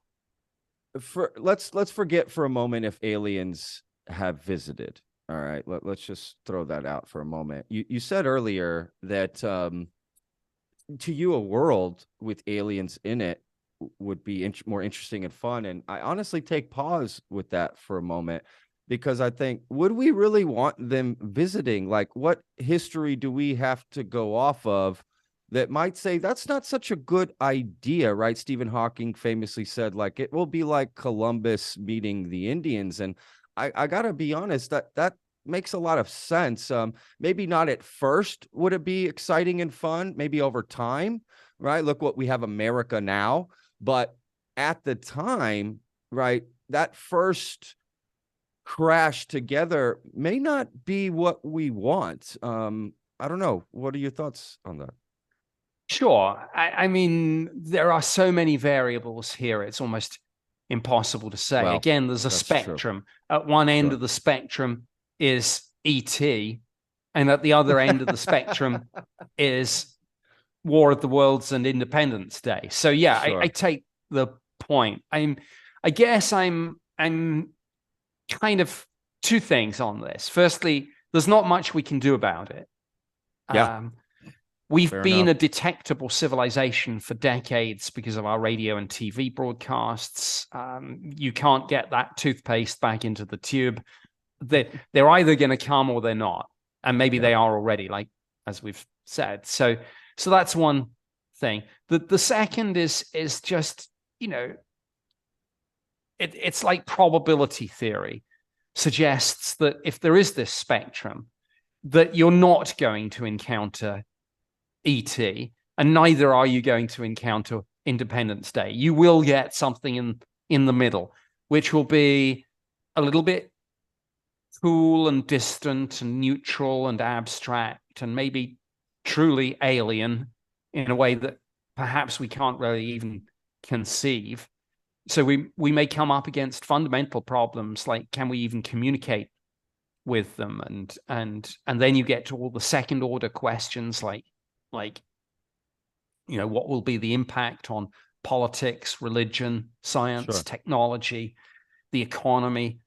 let's forget for a moment if aliens have visited. All right, let's just throw that out for a moment. You said earlier that to you a world with aliens in it would be more interesting and fun, and I honestly take pause with that for a moment, because I think, would we really want them visiting? Like, what history do we have to go off of that might say that's not such a good idea, right? Stephen Hawking famously said, like, it will be like Columbus meeting the Indians. And I gotta be honest, that makes a lot of sense. Maybe not at first would it be exciting and fun, maybe over time, right? Look what we have America now. But at the time, right, that first crash together may not be what we want. I don't know. What are your thoughts on that? Sure. I mean, there are so many variables here, it's almost impossible to say. Well, Again, there's a that's true. spectrum. At one end Sure. of the spectrum is ET, and at the other end of the spectrum is War of the Worlds and Independence Day. So yeah, Sure. I take the point. I guess I'm kind of two things on this. Firstly, there's not much we can do about it. Yeah. We've Fair been enough. a detectable civilization for decades because of our radio and TV broadcasts. You can't get that toothpaste back into the tube. They're either going to come or they're not, and maybe they are already, like as we've said. So that's one thing. The second is just, you know, it's like probability theory suggests that if there is this spectrum, that you're not going to encounter ET, and neither are you going to encounter Independence Day. You will get something in the middle, which will be a little bit cool and distant and neutral and abstract and maybe truly alien in a way that perhaps we can't really even conceive. So we may come up against fundamental problems like, can we even communicate with them? And then you get to all the second order questions like, you know, what will be the impact on politics, religion, science, Sure. technology, the economy?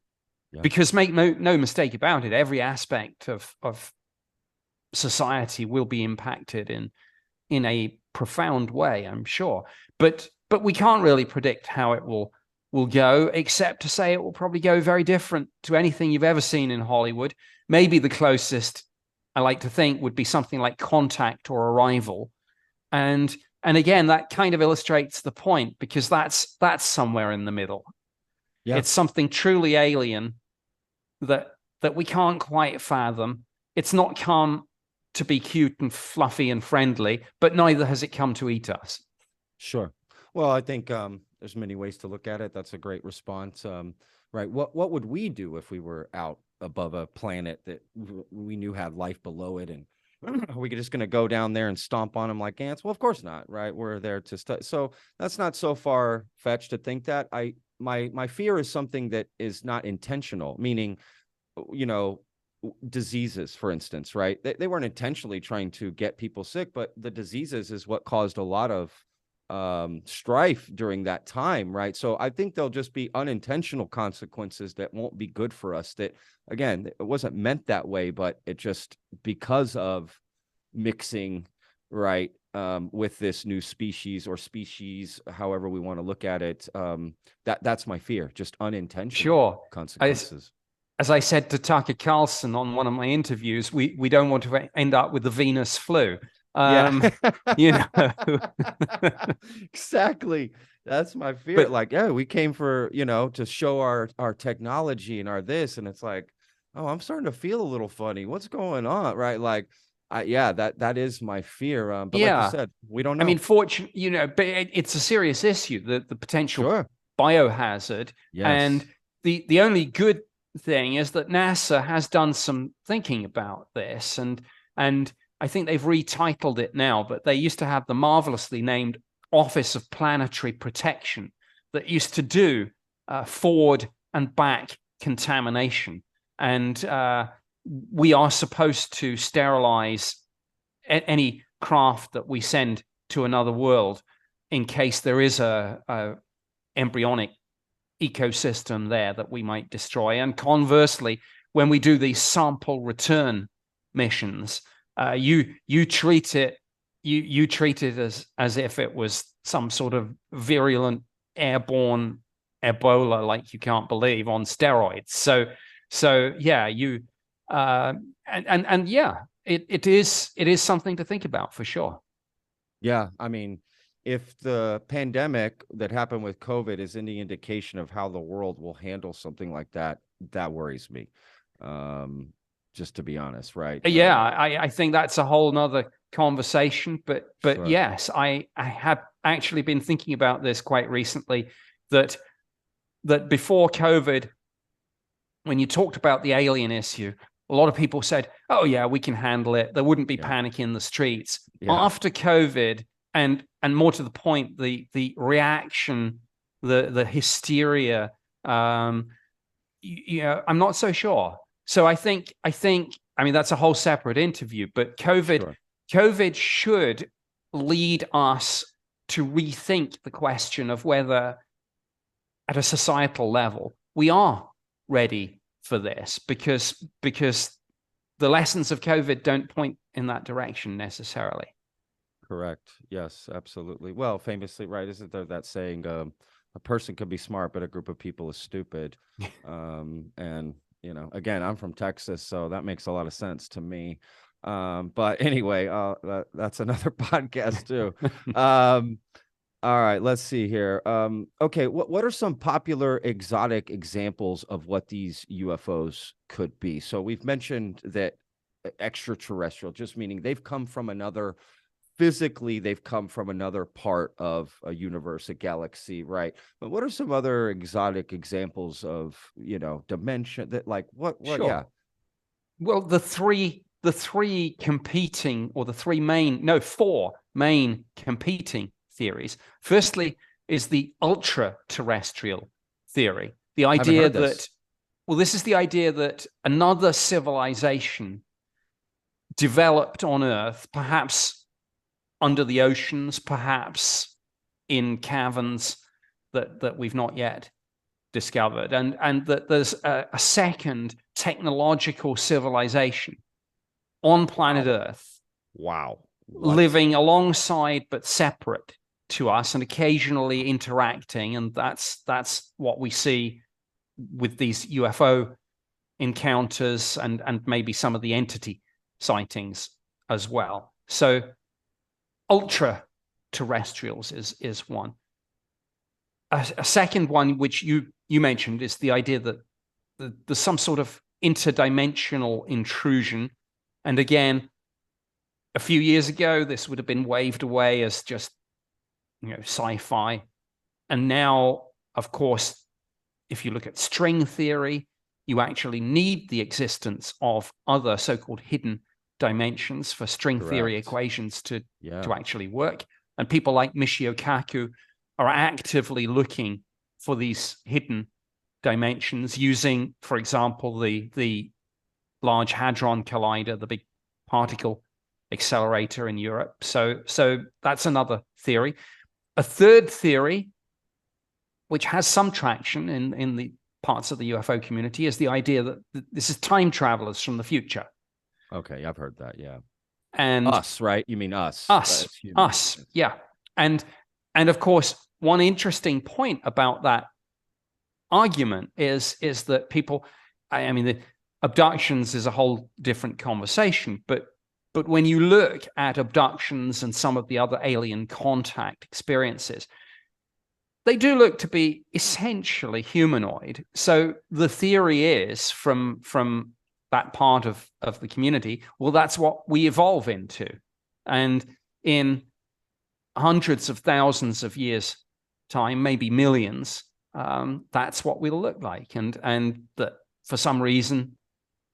Yeah. Because make no mistake about it, every aspect of society will be impacted in a profound way, I'm sure. But we can't really predict how it will go, except to say it will probably go very different to anything you've ever seen in Hollywood. Maybe the closest I like to think would be something like Contact or Arrival. And again, that kind of illustrates the point, because that's somewhere in the middle. Yeah. It's something truly alien that we can't quite fathom. It's not come to be cute and fluffy and friendly, but neither has it come to eat us. Sure. Well, I think there's many ways to look at it. That's a great response. Right. What would we do if we were out above a planet that we knew had life below it, and are we just going to go down there and stomp on them like ants? Well, of course not. Right. We're there to study. So that's not so far fetched to think that. My fear is something that is not intentional, meaning, you know, diseases, for instance, right? They weren't intentionally trying to get people sick, but the diseases is what caused a lot of strife during that time, right? So I think there'll just be unintentional consequences that won't be good for us. That, again, it wasn't meant that way, but it just, because of mixing, right, with this new species or species, however we want to look at it, that's my fear, just unintentional consequences. As I said to Tucker Carlson on one of my interviews, we don't want to end up with the Venus flu. You know. Exactly. That's my fear. But, like, yeah, we came for, you know, to show our technology and our this, and it's like, oh, I'm starting to feel a little funny. What's going on? Right. Like, that is my fear. But like you said, we don't know. I mean, fortunately, you know, but it's a serious issue, the potential biohazard. Yes. And the only good thing is that NASA has done some thinking about this, and I think they've retitled it now, but they used to have the marvelously named Office of Planetary Protection that used to do forward and back contamination. And we are supposed to sterilize any craft that we send to another world in case there is a embryonic ecosystem there that we might destroy. And conversely, when we do these sample return missions, you treat it as if it was some sort of virulent airborne Ebola, like you can't believe, on steroids. So yeah, it is something to think about for sure. Yeah, I mean, if the pandemic that happened with COVID is any indication of how the world will handle something like that, that worries me. Just to be honest, right? Yeah, I think that's a whole nother conversation. But Sure. yes, I have actually been thinking about this quite recently, that before COVID, when you talked about the alien issue, a lot of people said, oh yeah, we can handle it. There wouldn't be panic in the streets. Yeah. After COVID, and more to the point, the reaction, the hysteria, I'm not so sure. So I mean, that's a whole separate interview, but COVID should lead us to rethink the question of whether at a societal level we are ready for this, because the lessons of COVID don't point in that direction necessarily. Correct. Yes, absolutely. Well, famously, right, isn't there that saying, a person could be smart, but a group of people is stupid? And again, I'm from Texas, so that makes a lot of sense to me. But anyway, that's another podcast too. All right, let's see here. Okay, what are some popular exotic examples of what these UFOs could be? So we've mentioned that extraterrestrial, just meaning they've come from another, physically they've come from another part of a universe, a galaxy, right? But what are some other exotic examples of, dimension that, like, what Sure. Yeah. Well, the three competing, or four main competing theories. Firstly is the ultra-terrestrial theory. The idea that, this is the idea that another civilization developed on Earth, perhaps under the oceans, perhaps in caverns that we've not yet discovered, and that there's a second technological civilization on planet Earth. Wow. Living alongside but separate to us, and occasionally interacting. And that's what we see with these UFO encounters and maybe some of the entity sightings as well. So ultra terrestrials is one. A second one, which you mentioned, is the idea that there's some sort of interdimensional intrusion. And again, a few years ago, this would have been waved away as just, sci-fi. And now, of course, if you look at string theory, you actually need the existence of other so-called hidden dimensions for string theory equations to actually work. And people like Michio Kaku are actively looking for these hidden dimensions using, for example, the Large Hadron Collider, the big particle accelerator in Europe. So that's another theory. A third theory, which has some traction in the parts of the UFO community, is the idea that this is time travelers from the future. Okay, I've heard that, yeah. And us, right? You mean us? Us, yeah. And of course, one interesting point about that argument is that people, I mean, the abductions is a whole different conversation, but when you look at abductions and some of the other alien contact experiences, they do look to be essentially humanoid. So the theory is from that part of the community, well, that's what we evolve into. And in hundreds of thousands of years' time, maybe millions, that's what we'll look like. And that for some reason,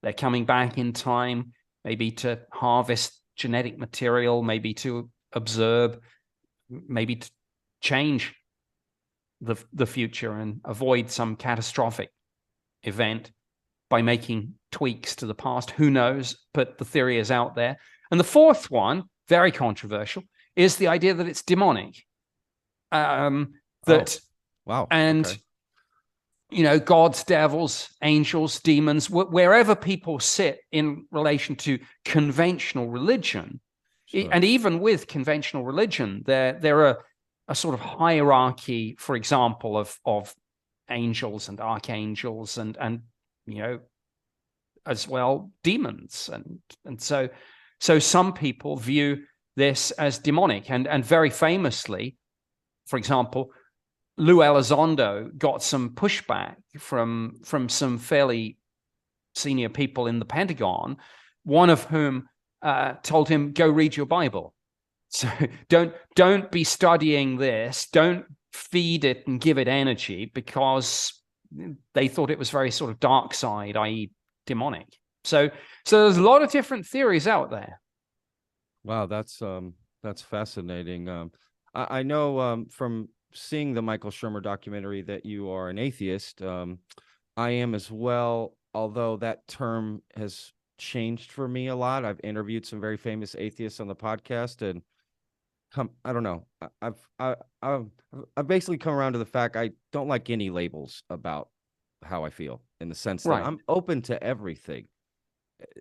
they're coming back in time, maybe to harvest genetic material, maybe to observe, maybe to change the future and avoid some catastrophic event by making tweaks to the past. Who knows? But the theory is out there. And the fourth one, very controversial, is the idea that it's demonic. Wow. And gods, devils, angels, demons, wherever people sit in relation to conventional religion. Sure. And even with conventional religion, there are a sort of hierarchy, for example, of angels and archangels and as well demons. And so some people view this as demonic. And very famously, for example, Lou Elizondo got some pushback from some fairly senior people in the Pentagon, one of whom told him, go read your Bible. So don't be studying this. Don't feed it and give it energy, because they thought it was very sort of dark side, i.e. demonic. So there's a lot of different theories out there. Wow, that's fascinating. I know from seeing the Michael Shermer documentary that you are an atheist. I am as well, although that term has changed for me a lot. I've interviewed some very famous atheists on the podcast, and I don't know. I've basically come around to the fact I don't like any labels about how I feel, in the sense that I'm open to everything.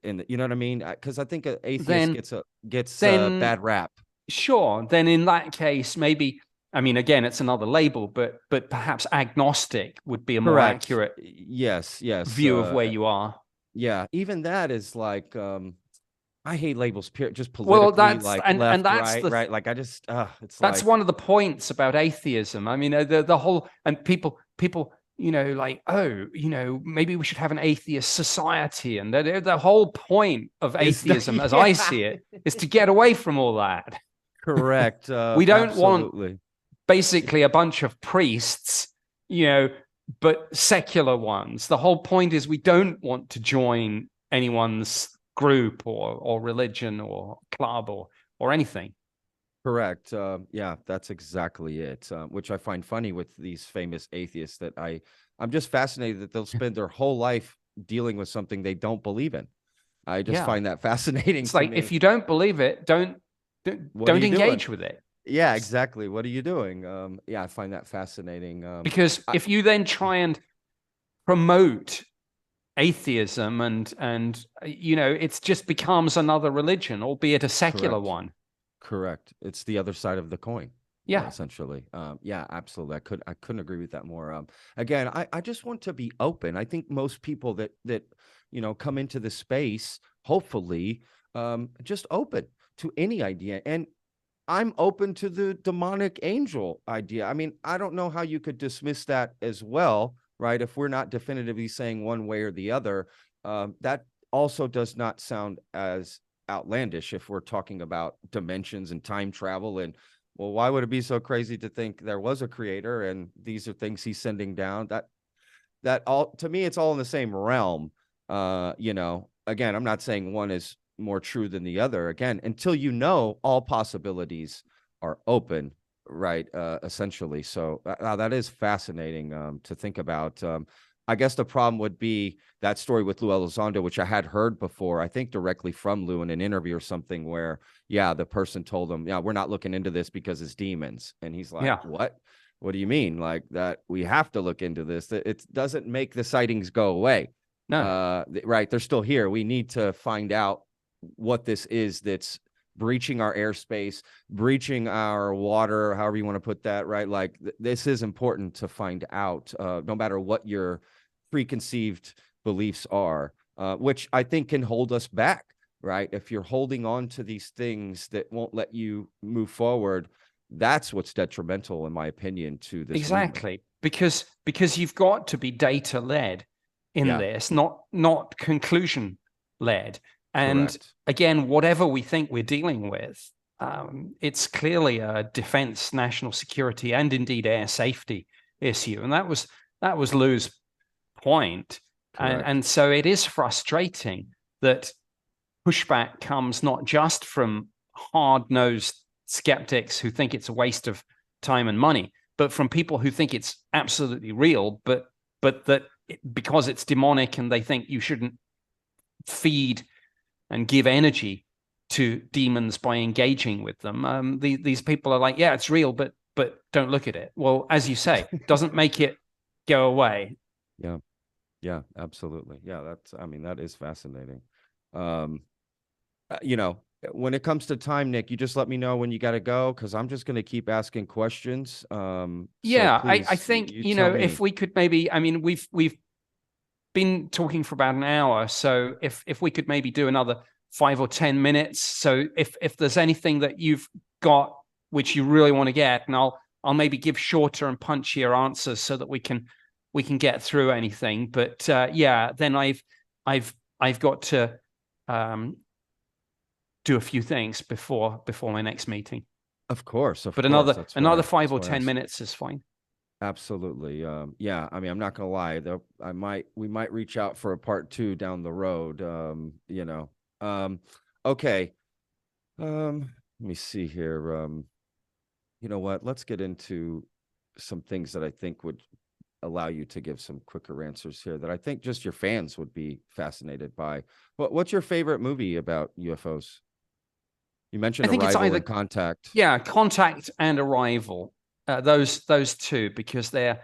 And you know what I mean? Because I think an atheist gets a bad rap. Sure. Then in that case, maybe, I mean, again, it's another label, but perhaps agnostic would be a more accurate yes view of where you are. Yeah, even that is like I hate labels, just politically, well, that's, like and, left, and that's right. Like I just it's that's like, one of the points about atheism. I mean, the whole, and people like, oh, maybe we should have an atheist society, and the whole point of atheism, as I see it, is to get away from all that. Correct. We don't absolutely. want basically a bunch of priests, but secular ones. The whole point is we don't want to join anyone's group or religion or club or anything. Correct. Yeah, that's exactly it. Which I find funny with these famous atheists, that I'm just fascinated that they'll spend their whole life dealing with something they don't believe in. I just find that fascinating. It's like, if you don't believe it, don't engage with it. Yeah, exactly. What are you doing? Yeah, I find that fascinating. Because if you then try and promote atheism and it just becomes another religion, albeit a secular one. Correct. It's the other side of the coin. Yeah, essentially. Yeah, absolutely. I couldn't agree with that more. Again, I just want to be open. I think most people that come into the space, hopefully, just open to any idea. And I'm open to the demonic angel idea. I mean, I don't know how you could dismiss that as well, right? If we're not definitively saying one way or the other, that also does not sound as outlandish if we're talking about dimensions and time travel. And well, why would it be so crazy to think there was a creator and these are things he's sending down? That all, to me, it's all in the same realm. Again, I'm not saying one is more true than the other. Again, until all possibilities are open, right? Essentially. So that is fascinating to think about. I guess the problem would be that story with Lou Elizondo, which I had heard before, I think directly from Lou in an interview or something, where, the person told him, we're not looking into this because it's demons. And he's like, what? What do you mean? Like that we have to look into this? It doesn't make the sightings go away. No. Right. They're still here. We need to find out what this is that's breaching our airspace, breaching our water, however you want to put that, right? Like this is important to find out, no matter what your preconceived beliefs are, which I think can hold us back, right? If you're holding on to these things that won't let you move forward, that's what's detrimental, in my opinion, to this. Exactly. Movement. Because you've got to be data led in this, not conclusion led. And correct. Again, whatever we think we're dealing with, it's clearly a defense, national security, and indeed air safety issue. And that was Lou's point. And so it is frustrating that pushback comes not just from hard-nosed skeptics who think it's a waste of time and money, but from people who think it's absolutely real, but that because it's demonic and they think you shouldn't feed and give energy to demons by engaging with them. These people are like, it's real, but don't look at it. Well, as you say, doesn't make it go away. Yeah. Yeah, absolutely. Yeah, I mean, that is fascinating. Um, you know, when it comes to time, Nick, you just let me know when you got to go because I'm just going to keep asking questions. So Yeah, I please, think, you tell if me. we could maybe, I mean, we've been talking for about an hour, so if we could maybe do another 5 or 10 minutes. So if there's anything that you've got which you really want to get, and I'll maybe give shorter and punchier answers so that we can get through anything. But yeah, then I've got to um, do a few things before my next meeting. Of But course. another five That's or why I ten asked. minutes is fine. Absolutely. Yeah, I mean, I'm not gonna lie, though. We might reach out for a part two down the road. Um, okay. Let me see here. You know what? Let's get into some things that I think would allow you to give some quicker answers here that I think just your fans would be fascinated by. What's your favorite movie about UFOs? You I mentioned think it's Arrival either, and Contact. yeah, Contact and Arrival. Those two, because they're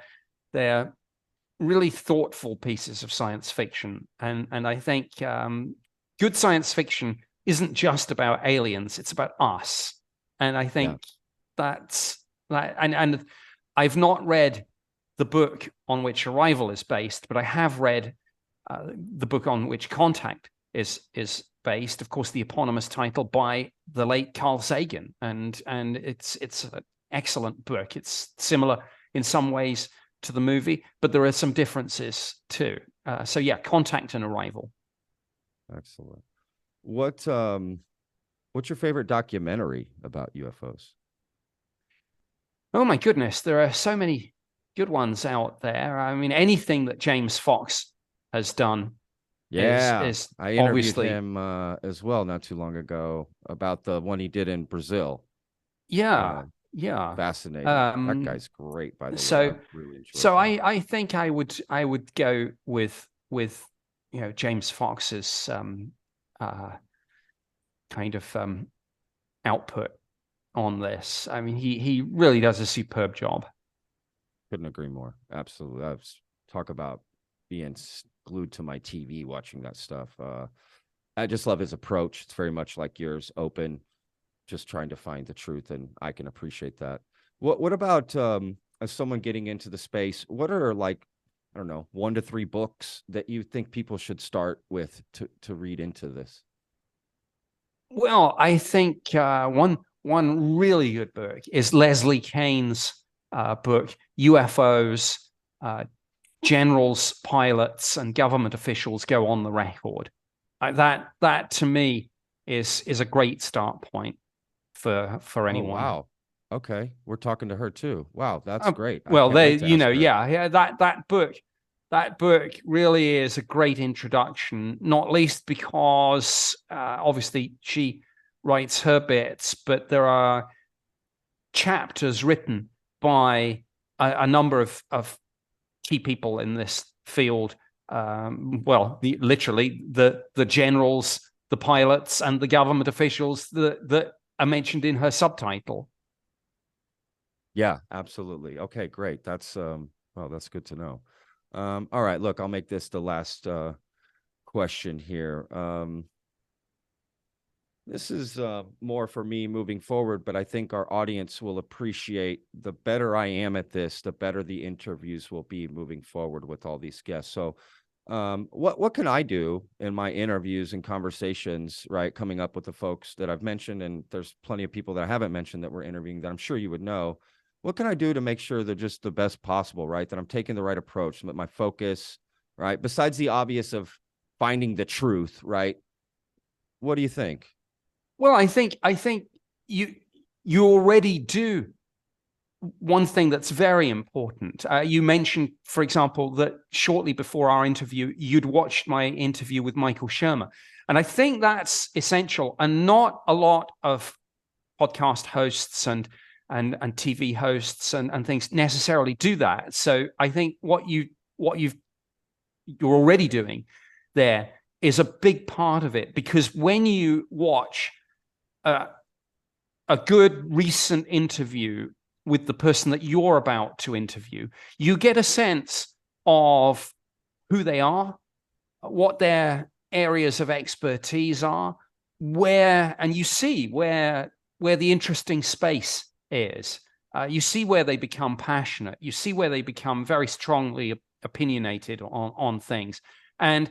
really thoughtful pieces of science fiction, and I think good science fiction isn't just about aliens; it's about us. And I Yeah. think that's that. And I've not read the book on which Arrival is based, but I have read the book on which Contact is based. Of course, the eponymous title by the late Carl Sagan, and it's an excellent book. It's similar in some ways to the movie, but there are some differences too. So yeah, Contact and Arrival. Excellent. What what's your favorite documentary about UFOs? Oh my goodness, there are so many good ones out there. I mean, anything that James Fox has done is Yeah, is I interviewed obviously, him as well not too long ago about the one he did in Brazil. yeah, Uh, yeah. Fascinating. That Um, guy's great, by the way. I so really enjoyed so that. I think I would go with James Fox's uh, kind of output on this. I mean, he really does a superb job. Couldn't agree more. Absolutely. Talk about being glued to my TV watching that stuff. I just love his approach. It's very much like yours, open, just trying to find the truth, and I can appreciate that. What about as someone getting into the space, what are like, I don't know, 1 to 3 books that you think people should start with to read into this? Well, I think one really good book is Leslie Kane's book, UFOs, uh, Generals, Pilots, and Government Officials Go on the Record. That to me is a great start point for Oh, anyone. wow. Okay. We're talking to her too. Wow, that's great. I Well, can't they, wait to ask her. yeah, that book really is a great introduction, not least because obviously she writes her bits, but there are chapters written by a number of key people in this field. Well, literally the generals, the pilots, and the government officials that are mentioned in her subtitle. Yeah, absolutely. Okay, great. That's well, that's good to know. All right, look, I'll make this the last question here. This is more for me moving forward, but I think our audience will appreciate the better I am at this, the better the interviews will be moving forward with all these guests. So, what can I do in my interviews and conversations, right, coming up with the folks that I've mentioned, and there's plenty of people that I haven't mentioned that we're interviewing that I'm sure you would know. What can I do to make sure they're just the best possible, right? That I'm taking the right approach, that my focus, right? Besides the obvious of finding the truth, right? What do you think? Well, I think you already do one thing that's very important. You mentioned, for example, that shortly before our interview, you'd watched my interview with Michael Shermer. And I think that's essential. And not a lot of podcast hosts and TV hosts and things necessarily do that. So I think you're already doing there is a big part of it, because when you watch a, a good recent interview with the person that you're about to interview, you get a sense of who they are, what their areas of expertise are, and you see where the interesting space is. You see where they become passionate. You see where they become very strongly opinionated on things. And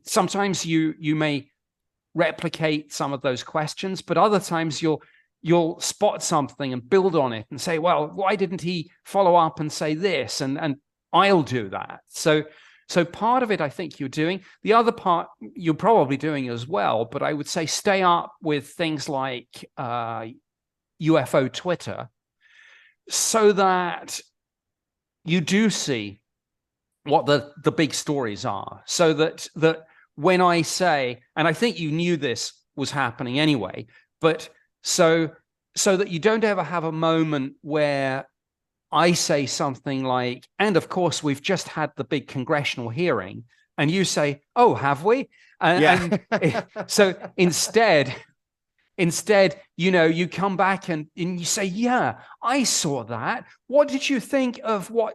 sometimes you may replicate some of those questions, but other times you'll spot something and build on it and say, well, why didn't he follow up and say this? And I'll do that. So part of it, I think you're doing. The other part you're probably doing as well, but I would say stay up with things like UFO Twitter, so that you do see what the big stories are. So that when I say, and I think you knew this was happening anyway, but so that you don't ever have a moment where I say something like, and of course, we've just had the big congressional hearing, and you say, oh, have we? And so instead, you come back and you say, yeah, I saw that. What did you think of what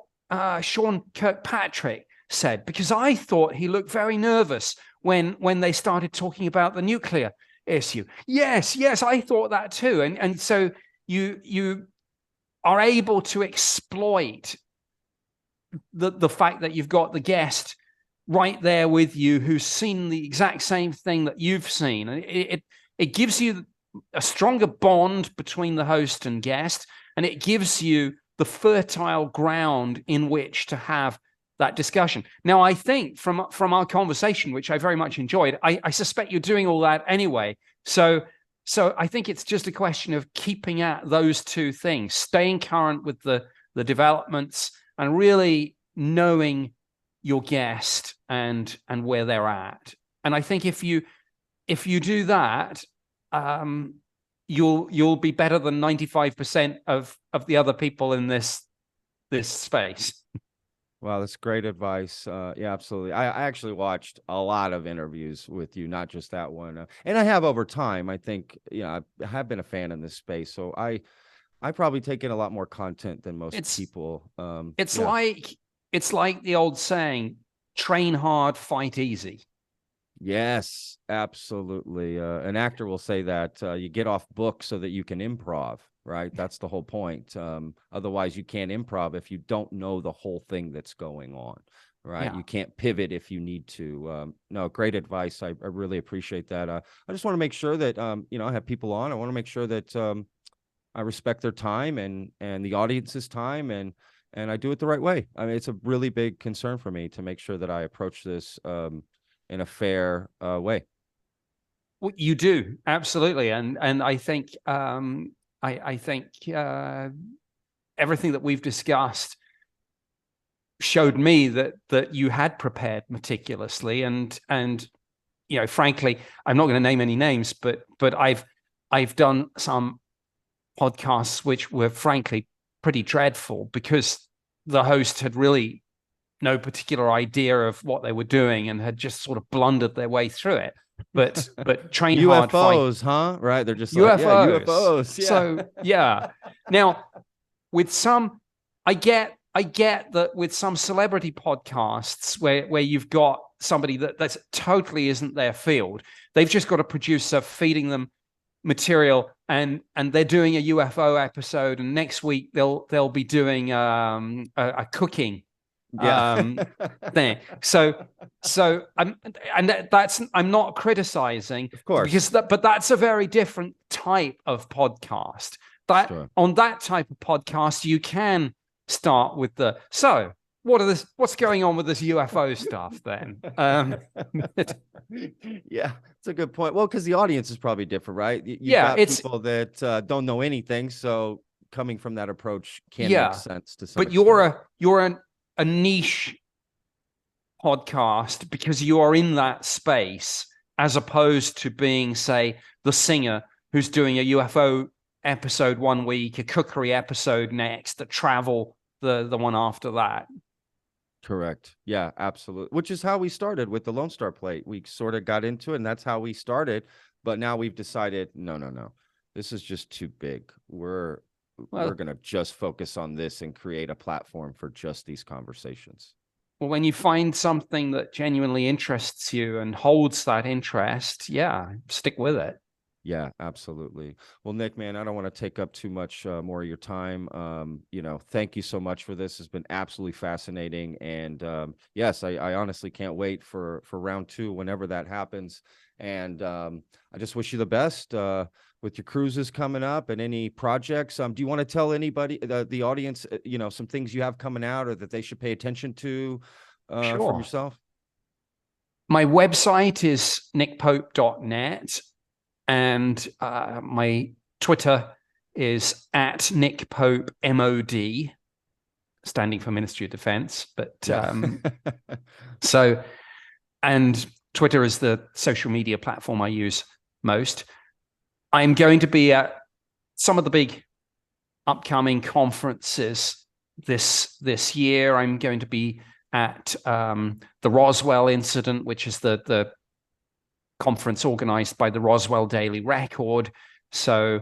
Sean Kirkpatrick said? Because I thought he looked very nervous when they started talking about the nuclear issue. Yes, I thought that too. And so you are able to exploit the fact that you've got the guest right there with you who's seen the exact same thing that you've seen. And it gives you a stronger bond between the host and guest, and it gives you the fertile ground in which to have that discussion. Now, I think from our conversation, which I very much enjoyed, I suspect you're doing all that anyway. So I think it's just a question of keeping at those two things, staying current with the developments and really knowing your guest and where they're at. And I think if you do that, you'll be better than 95% of the other people in this space. Wow, that's great advice. Yeah, absolutely. I actually watched a lot of interviews with you, not just that one. And I have over time. I think, I have been a fan in this space. So I probably take in a lot more content than most people. It's like the old saying, train hard, fight easy. Yes, absolutely. An actor will say that you get off book so that you can improv, right? That's the whole point. Otherwise, you can't improv if you don't know the whole thing that's going on, right? Yeah. You can't pivot if you need to. No, great advice. I really appreciate that. I just want to make sure that, I have people on. I want to make sure that I respect their time and the audience's time, and I do it the right way. I mean, it's a really big concern for me to make sure that I approach this in a fair way. Well, you do, absolutely, and I think I think everything that we've discussed showed me that you had prepared meticulously, and frankly, I'm not going to name any names, but I've done some podcasts which were frankly pretty dreadful because the host had really no particular idea of what they were doing and had just sort of blundered their way through it. But train hard. UFOs, huh? Right? They're just UFOs. Like, yeah, UFOs. Yeah. So yeah. Now, with some, I get that with some celebrity podcasts where you've got somebody that's totally isn't their field, they've just got a producer feeding them material, and they're doing a UFO episode, and next week they'll be doing a cooking thing. So I'm not criticizing, of course, because but that's a very different type of podcast. On that type of podcast, you can start with what's going on with this UFO stuff then? Yeah, it's a good point. Well, because the audience is probably different, right? You've got people that don't know anything, so coming from that approach can make sense to some extent. You're a niche podcast because you are in that space, as opposed to being, say, the singer who's doing a UFO episode one week, a cookery episode next, the travel the one after that. Correct. Yeah, absolutely. Which is how we started with the Lone Star Plate. We sort of got into it, and that's how we started. But now we've decided, no. This is just too big. We're going to just focus on this and create a platform for just these conversations. Well, when you find something that genuinely interests you and holds that interest, yeah, stick with it. Yeah, absolutely. Well, Nick, man, I don't want to take up too much more of your time. Thank you so much for this. It's been absolutely fascinating. And yes, I honestly can't wait for round two, whenever that happens. And I just wish you the best with your cruises coming up and any projects. Do you want to tell anybody, the audience, some things you have coming out or that they should pay attention to from Sure. yourself? My website is nickpope.net. And my Twitter is at Nick Pope MOD, standing for Ministry of Defense. But and Twitter is the social media platform I use most. I'm going to be at some of the big upcoming conferences this year. I'm going to be at the Roswell incident, which is the conference organized by the Roswell Daily Record. So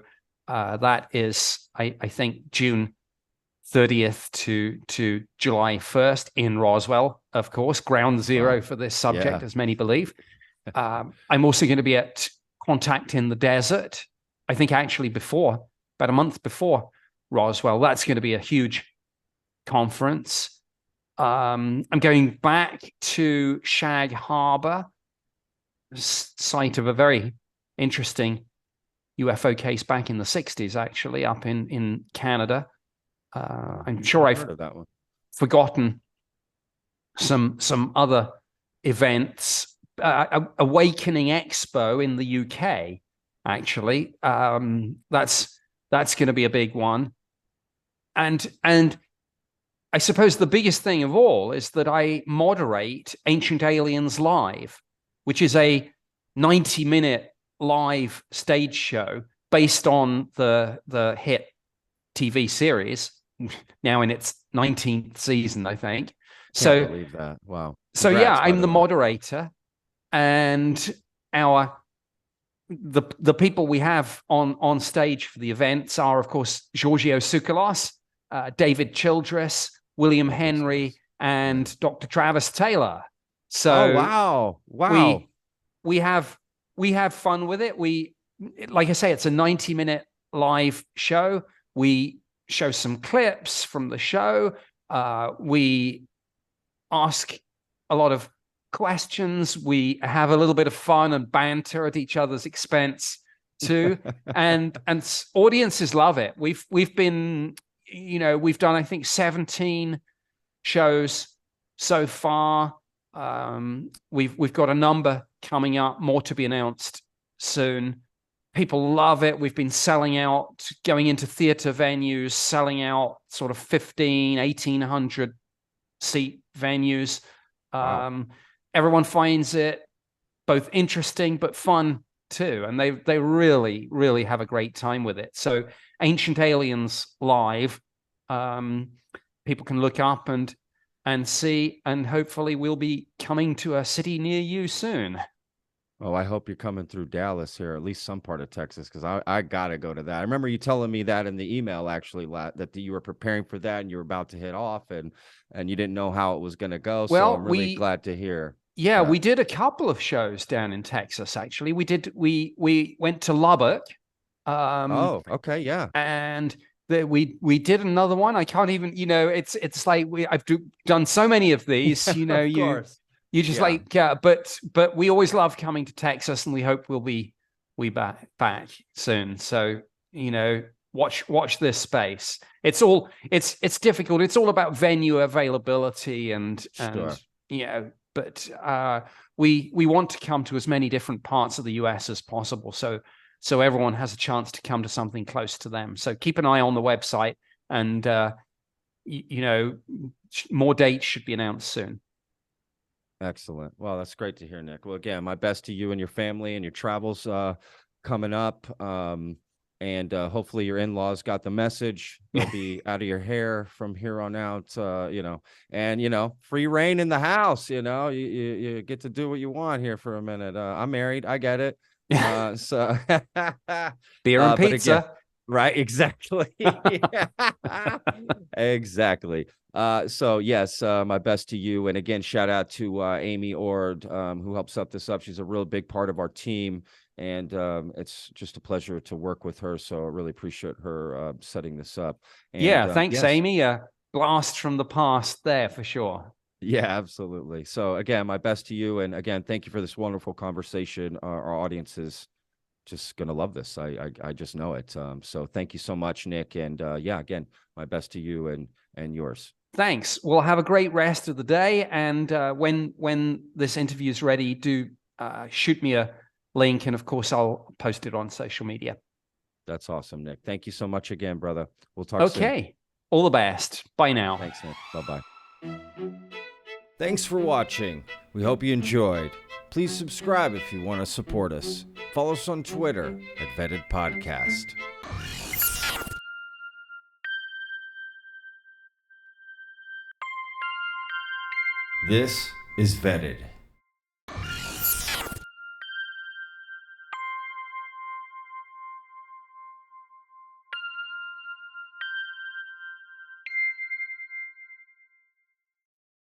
that is, I think, June 30th to July 1st in Roswell, of course, ground zero for this subject, as many believe. I'm also going to be at Contact in the Desert, I think actually about a month before Roswell. That's going to be a huge conference. I'm going back to Shag Harbor, site of a very interesting UFO case back in the 60s, actually, up in Canada. I'm sure I've heard of that one. Forgotten some other events. Awakening Expo in the UK, actually. That's going to be a big one. And I suppose the biggest thing of all is that I moderate Ancient Aliens Live, which is a 90-minute live stage show based on the hit TV series, now in its 19th season, I think. Can't believe that. Wow. So yeah, I'm the moderator, and the people we have on stage for the events are, of course, Giorgio Tsoukalos, David Childress, William Henry, and Dr. Travis Taylor. So wow. We have fun with it. Like I say, it's a 90-minute live show. We show some clips from the show. We ask a lot of questions. We have a little bit of fun and banter at each other's expense too. and audiences love it. We've been, we've done, I think, 17 shows so far. We've got a number coming up, more to be announced soon. People love it. We've been selling out, going into theater venues, selling out sort of 1,800 seat venues. Wow. Everyone finds it both interesting but fun too, and they really, really have a great time with it. So Ancient Aliens Live, people can look up and see, and hopefully we'll be coming to a city near you soon. Oh, I hope you're coming through Dallas here, at least some part of Texas, because I got to go to that. I remember you telling me that in the email, actually, that you were preparing for that and you were about to hit off and you didn't know how it was going to go. Well, so I'm really glad to hear. Yeah, we did a couple of shows down in Texas, actually. We went to Lubbock. Oh, okay, yeah. And we did another one. I can't even, it's like I've done so many of these, of course. You just but we always love coming to Texas, and we hope we'll be back soon. So, watch this space. It's difficult. It's all about venue availability and but we want to come to as many different parts of the US as possible. So everyone has a chance to come to something close to them. So keep an eye on the website, and more dates should be announced soon. Excellent. Well, that's great to hear, Nick. Well, again, my best to you and your family and your travels coming up. And hopefully your in-laws got the message. They'll be out of your hair from here on out, and, free reign in the house, you get to do what you want here for a minute. I'm married. I get it. So beer and pizza. Again, right. Exactly. Exactly. So yes, my best to you. And again, shout out to Amy Ord, who helped set this up. She's a real big part of our team, and it's just a pleasure to work with her. So I really appreciate her setting this up. And Yeah, thanks, yes. Amy. A blast from the past there for sure. Yeah, absolutely. So again, my best to you. And again, thank you for this wonderful conversation. Our audience is just going to love this. I just know it. So thank you so much, Nick. And yeah, again, my best to you and yours. Thanks. Well, have a great rest of the day. And when this interview is ready, do shoot me a link. And of course, I'll post it on social media. That's awesome, Nick. Thank you so much again, brother. We'll talk soon. Okay. All the best. Bye now. Thanks, Nick. Bye-bye. Thanks for watching. We hope you enjoyed. Please subscribe if you want to support us. Follow us on Twitter at Vetted Podcast. This is Vetted.